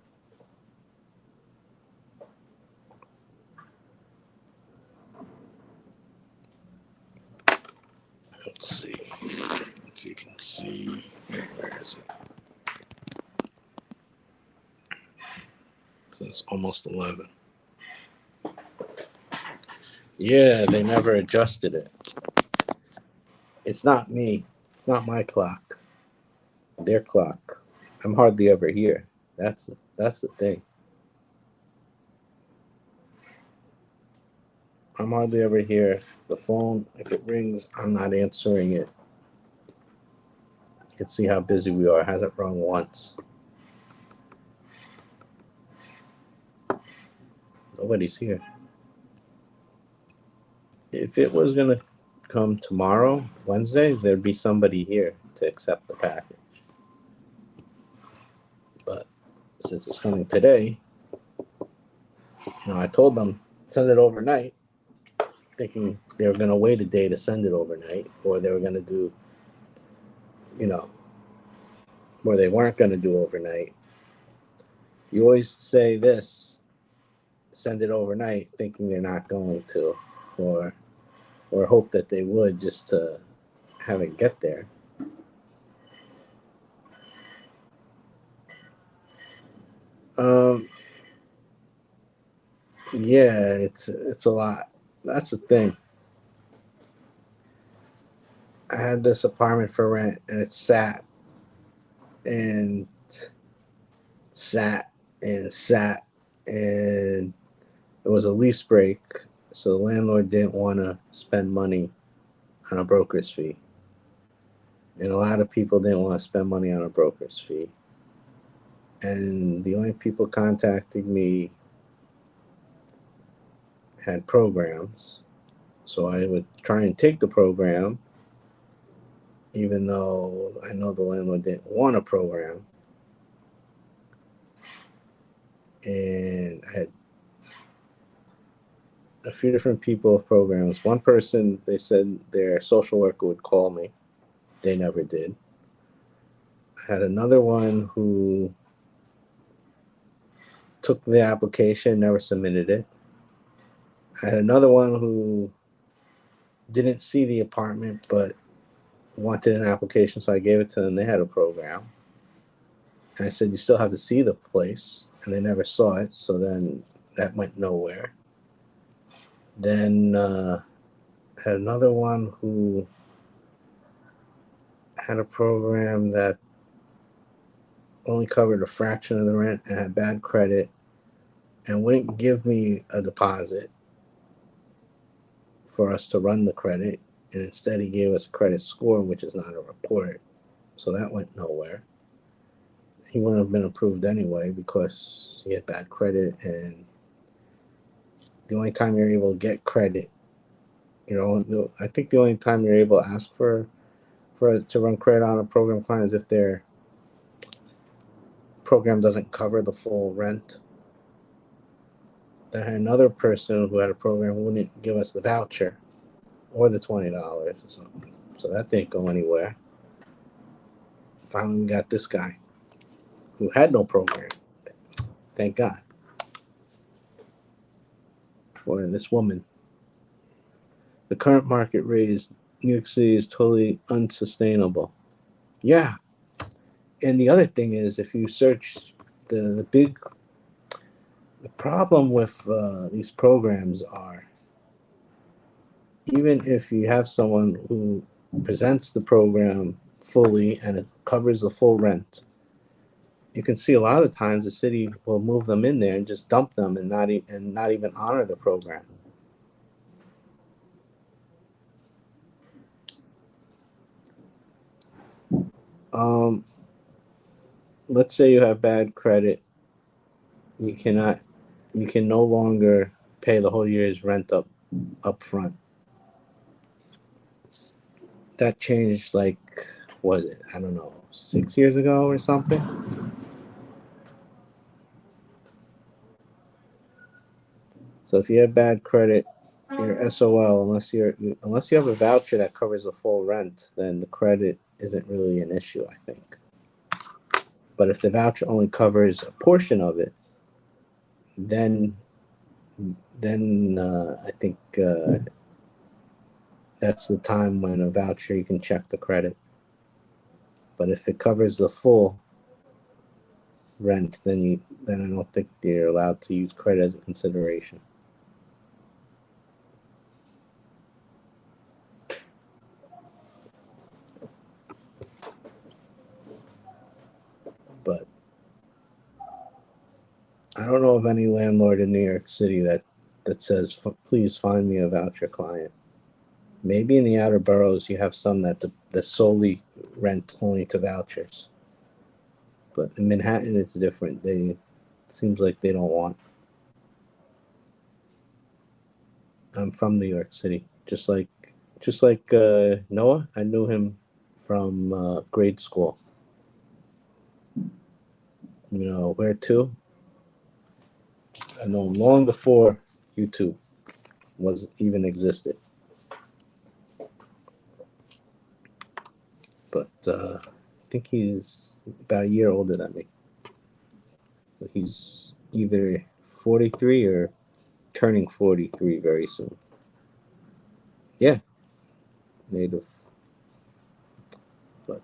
Let's see if you can see. Where is it? So it's almost 11. Yeah, they never adjusted it. It's not me. It's not my clock. Their clock. I'm hardly ever here. That's the thing. I'm hardly ever here. The phone, if it rings, I'm not answering it. You can see how busy we are. It hasn't rung once. Nobody's here. If it was going to come tomorrow, Wednesday, there'd be somebody here to accept the package. But since it's coming today, I told them, send it overnight, thinking they were going to wait a day to send it overnight, or they were going to do, or they weren't going to do overnight. You always say this, send it overnight, thinking they're not going to, or hope that they would, just to have it get there. Yeah, it's a lot. That's the thing. I had this apartment for rent, and it sat and sat and sat, and it was a lease break, so the landlord didn't want to spend money on a broker's fee, and a lot of people didn't want to spend money on a broker's fee, and the only people contacting me had programs, so I would try and take the program, even though I know the landlord didn't want a program. And I had a few different people with programs. One person, they said their social worker would call me. They never did. I had another one who took the application, never submitted it. I had another one who didn't see the apartment but wanted an application, so I gave it to them. They had a program. And I said, you still have to see the place. And they never saw it, so then that went nowhere. Then I had another one who had a program that only covered a fraction of the rent and had bad credit and wouldn't give me a deposit for us to run the credit. And instead he gave us a credit score, which is not a report. So that went nowhere. He wouldn't have been approved anyway because he had bad credit, and the only time you're able to get credit, I think the only time you're able to ask to run credit on a program client is if their program doesn't cover the full rent. Then I had another person who had a program who wouldn't give us the voucher or the $20 or something. So that didn't go anywhere. Finally, we got this guy who had no program. Thank God. Or this woman. The current market rate in New York City is totally unsustainable. Yeah. And the other thing is, if you search the problem with these programs are, even if you have someone who presents the program fully and it covers the full rent, you can see a lot of times the city will move them in there and just dump them and not even honor the program. Let's say you have bad credit, you can no longer pay the whole year's rent up front. That changed, like, was it, I don't know, 6 years ago or something? So if you have bad credit, you're SOL unless you have a voucher that covers the full rent, then the credit isn't really an issue, I think. But if the voucher only covers a portion of it, then I think that's the time when a voucher you can check the credit. But if it covers the full rent, then I don't think they're allowed to use credit as a consideration. But I don't know of any landlord in New York City that says, please find me a voucher client. Maybe in the outer boroughs you have some that solely rent only to vouchers. But in Manhattan it's different. It seems like they don't want. I'm from New York City, just like Noah. I knew him from grade school. Where to? I know him long before YouTube was even existed. But I think he's about a year older than me. He's either 43 or turning 43 very soon. Yeah, native. But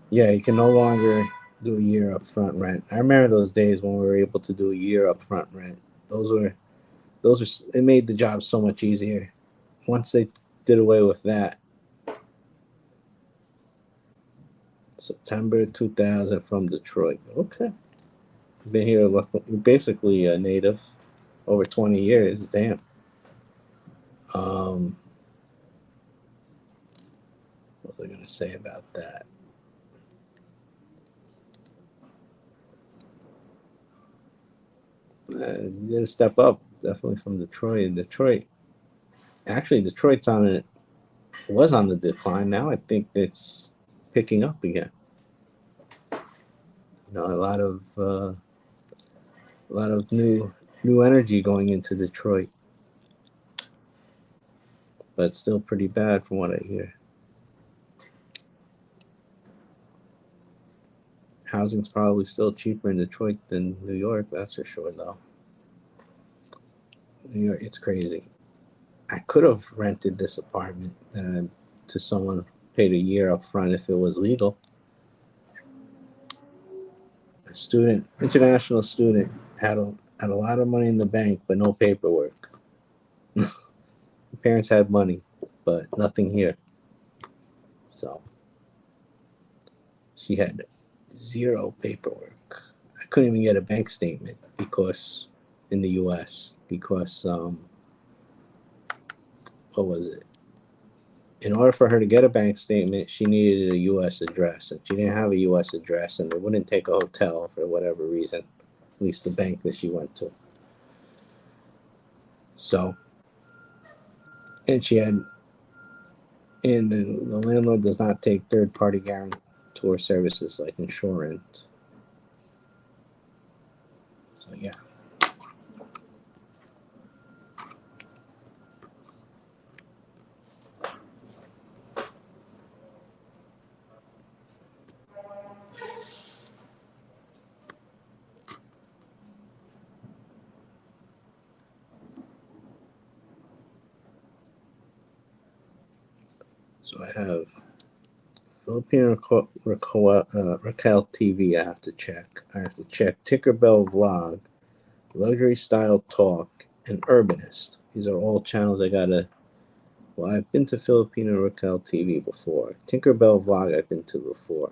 yeah, you can no longer do a year upfront rent. I remember those days when we were able to do a year upfront rent. It made the job so much easier. Once they did away with that, September 2000 from Detroit. Okay, been here basically a native over 20 years. Damn. What was I gonna say about that? You did a step up, definitely from Detroit. Detroit's was on the decline. Now I think it's picking up again. A lot of new energy going into Detroit, but it's still pretty bad from what I hear. Housing's probably still cheaper in Detroit than New York, that's for sure, though. New York, it's crazy. I could have rented this apartment to someone, paid a year up front if it was legal. International student, had a lot of money in the bank, but no paperwork. Parents had money, but nothing here. So she had zero paperwork. I couldn't even get a bank statement because in the U.S. because what was it? In order for her to get a bank statement, she needed a U.S. address, and she didn't have a U.S. address, and they wouldn't take a hotel for whatever reason, at least the bank that she went to. So, and the landlord does not take third-party guarantor services like insurance. So, yeah. So I have Filipino Raquel TV. I have to check. Tinkerbell Vlog, Luxury Style Talk, and Urbanist. These are all channels I gotta. Well, I've been to Filipino Raquel TV before. Tinkerbell Vlog I've been to before.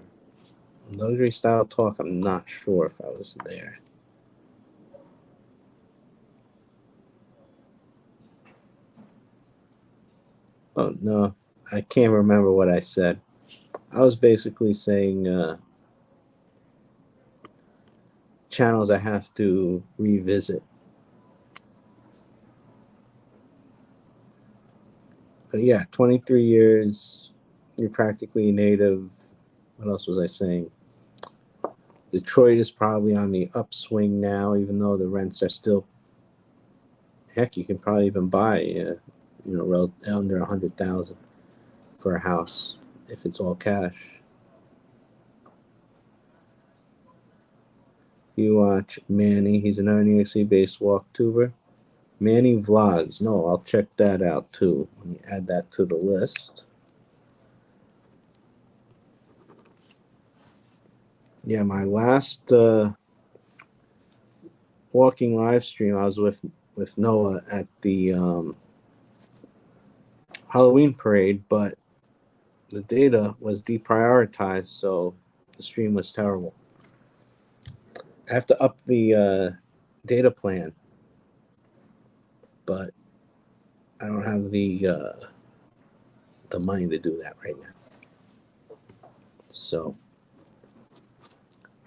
Luxury Style Talk, I'm not sure if I was there. Oh, no. I can't remember what I said. I was basically saying channels I have to revisit. But yeah, 23 years, you're practically native. What else was I saying? Detroit is probably on the upswing now, even though the rents are still. Heck, you can probably even buy, under $100,000 for a house if it's all cash. You watch Manny. He's an RNXC-based walktuber. Manny Vlogs. No, I'll check that out too. Let me add that to the list. Yeah, my last walking live stream, I was with Noah at the Halloween parade, but the data was deprioritized, so the stream was terrible. I have to up the data plan, but I don't have the money to do that right now. So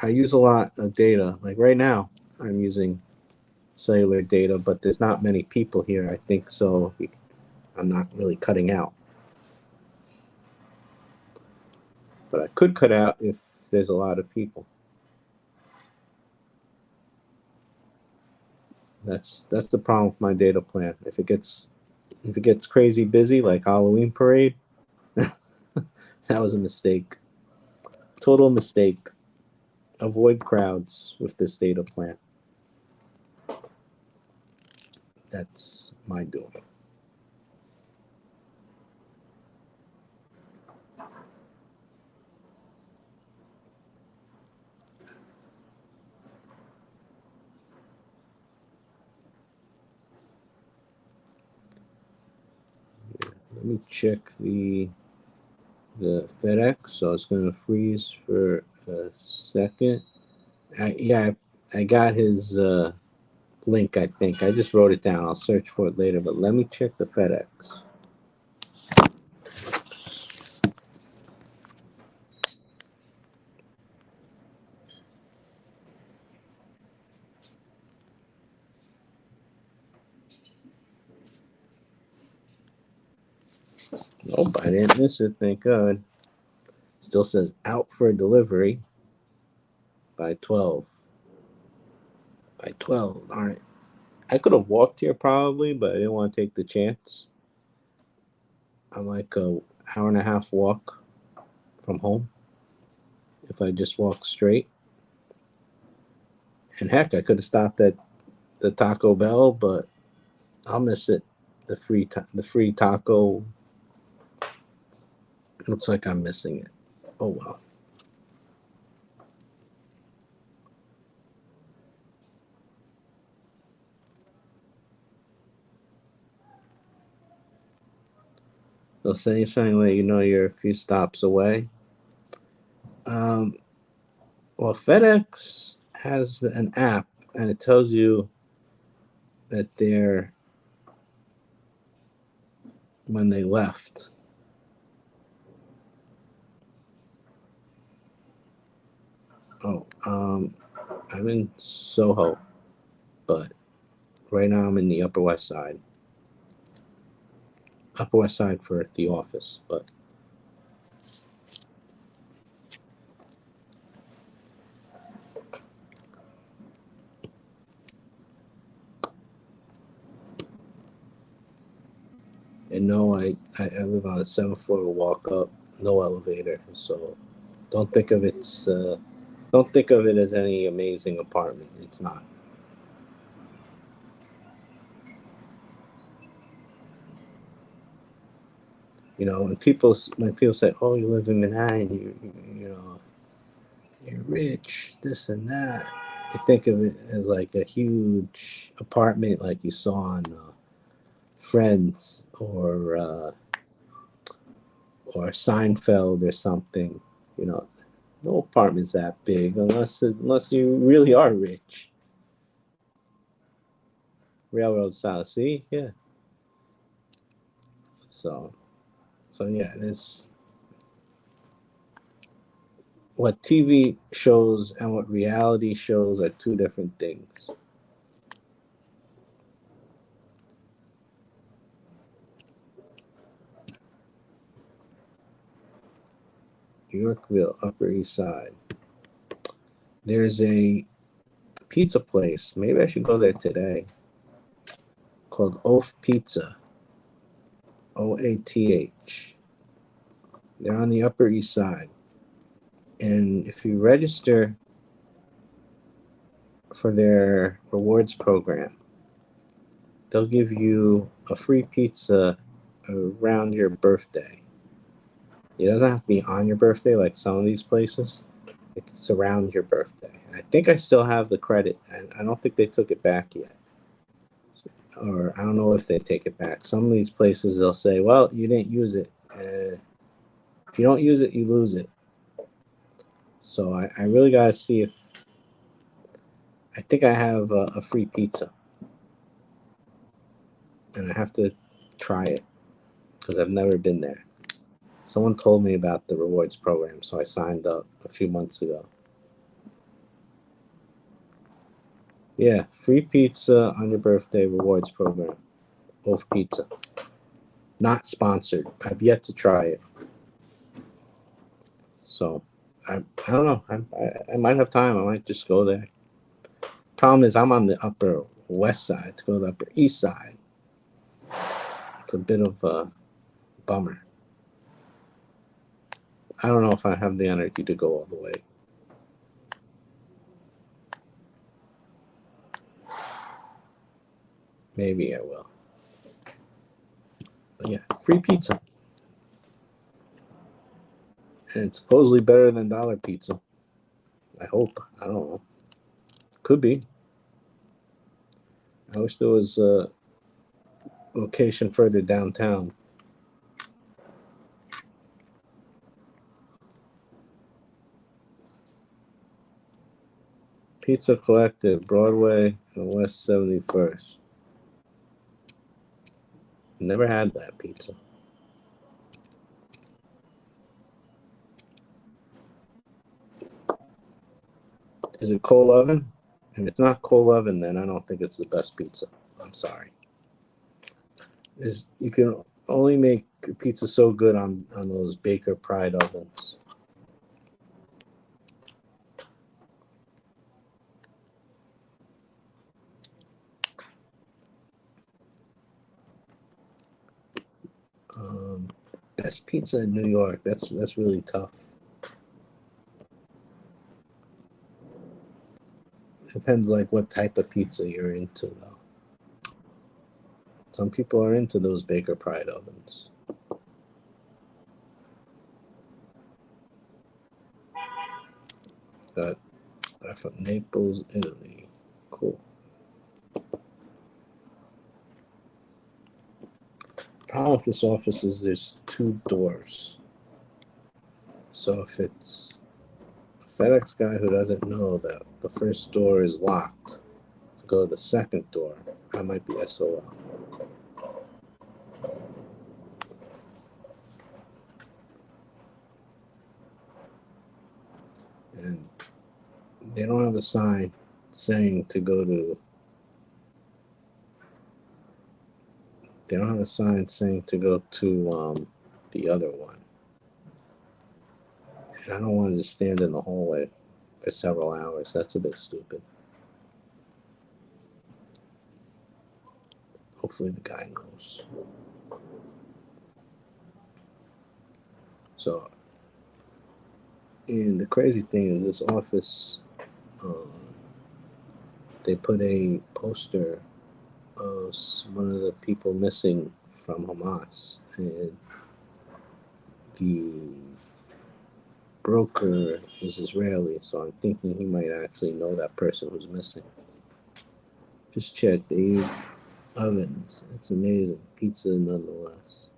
I use a lot of data. Like right now, I'm using cellular data, but there's not many people here, I think, so I'm not really cutting out. But I could cut out if there's a lot of people. That's the problem with my data plan. If it gets crazy busy like Halloween parade, that was a mistake. Total mistake. Avoid crowds with this data plan. That's my doing. Let me check the FedEx. So it's going to freeze for a second. I got his link, I think. I just wrote it down. I'll search for it later, but let me check the FedEx. Nope, I didn't miss it. Thank God. Still says out for delivery by 12. By 12. All right. I could have walked here probably, but I didn't want to take the chance. I'm like a hour and a half walk from home if I just walk straight. And heck, I could have stopped at the Taco Bell, but I'll miss it. The free taco. Looks like I'm missing it. Oh well. They'll say something like, you're a few stops away. Well, FedEx has an app, and it tells you that they're when they left. Oh, I'm in Soho, but right now I'm in the Upper West Side. Upper West Side for the office, but and no, I live on the 7th floor to walk up, no elevator, so don't think of it as any amazing apartment. It's not. When people say, "Oh, you live in Manhattan, you're rich, this and that," I think of it as like a huge apartment, like you saw on Friends or Seinfeld or something. No apartment's that big unless you really are rich. Railroad style, see, yeah. So yeah, this what TV shows and what reality shows are two different things. Yorkville, Upper East Side. There's a pizza place. Maybe I should go there today. Called Oaf Pizza. OATH. They're on the Upper East Side. And if you register for their rewards program, they'll give you a free pizza around your birthday. It doesn't have to be on your birthday like some of these places. It's around your birthday. I think I still have the credit, and I don't think they took it back yet. Or I don't know if they take it back. Some of these places, they'll say, well, you didn't use it. If you don't use it, you lose it. So I really got to see if... I think I have a free pizza. And I have to try it because I've never been there. Someone told me about the rewards program, so I signed up a few months ago. Yeah, free pizza on your birthday rewards program. Oaf Pizza. Not sponsored. I've yet to try it. So, I don't know. I might have time. I might just go there. Problem is, I'm on the upper west side. To go to the upper east side, it's a bit of a bummer. I don't know if I have the energy to go all the way. Maybe I will. But yeah, free pizza. And it's supposedly better than dollar pizza. I hope. I don't know. Could be. I wish there was a location further downtown. Pizza Collective, Broadway and West 71st. Never had that pizza. Is it coal oven? If it's not coal oven, then I don't think it's the best pizza. I'm sorry. You can only make pizza so good on those Baker Pride ovens. Best pizza in New York. That's really tough. Depends like what type of pizza you're into, though. Some people are into those Baker Pride ovens. Got from Naples, Italy. Cool. Problem with this office is there's 2 doors. So if it's a FedEx guy who doesn't know that the first door is locked to go to the second door, I might be SOL. And they don't have a sign saying to go to... They don't have a sign saying to go to the other one. And I don't want to just stand in the hallway for several hours. That's a bit stupid. Hopefully the guy knows. So, and the crazy thing is this office, they put a poster of one of the people missing from Hamas, and the broker is Israeli, so I'm thinking he might actually know that person who's missing. Just check. They use ovens. It's amazing. Pizza nonetheless.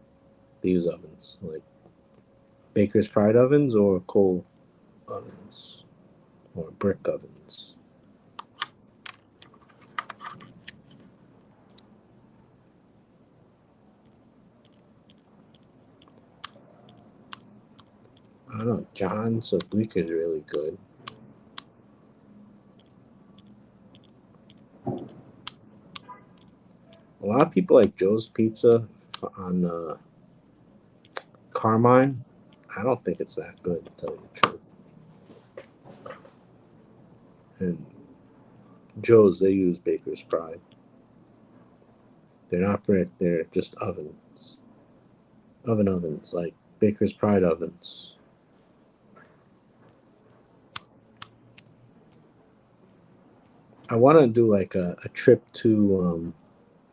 They use ovens, like Baker's Pride ovens or coal ovens or brick ovens. I don't know. John's oblique is really good. A lot of people like Joe's Pizza on Carmine. I don't think it's that good, to tell you the truth. And Joe's, they use Baker's Pride. They're not brick, they're just ovens. Ovens, like Baker's Pride ovens. I want to do like a trip to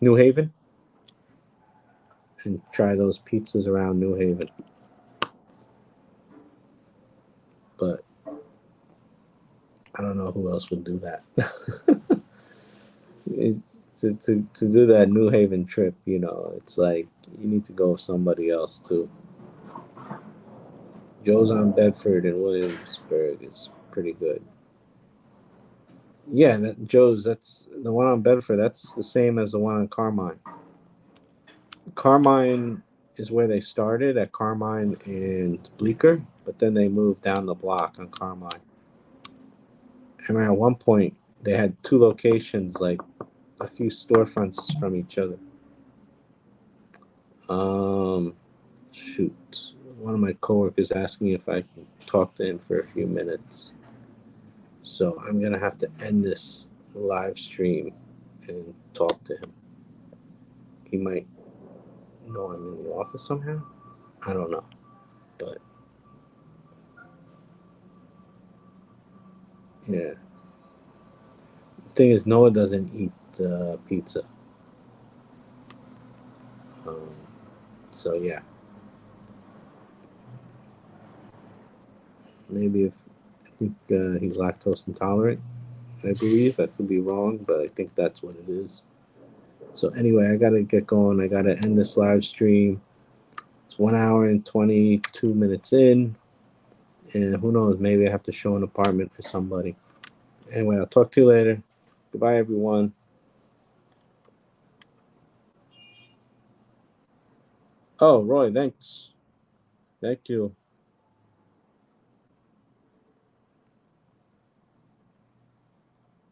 New Haven and try those pizzas around New Haven. But I don't know who else would do that. To do that New Haven trip, you know, it's like you need to go with somebody else too. Joe's on Bedford and Williamsburg is pretty good. Yeah, that's the one on Bedford. That's the same as the one on Carmine. Carmine is where they started at Carmine and Bleecker, but then they moved down the block on Carmine. And at one point, they had two locations, like a few storefronts from each other. Shoot. One of my coworkers asked me if I can talk to him for a few minutes. So I'm going to have to end this live stream and talk to him. He might know I'm in the office somehow. I don't know. But yeah. The thing is, Noah doesn't eat pizza. Um, so yeah. Maybe if I think he's lactose intolerant, I believe. I could be wrong, but I think that's what it is. So anyway, I gotta get going. I gotta end this live stream. It's 1 hour and 22 minutes in, and who knows? Maybe I have to show an apartment for somebody. Anyway, I'll talk to you later. Goodbye, everyone. Oh, Roy, thanks. Thank you.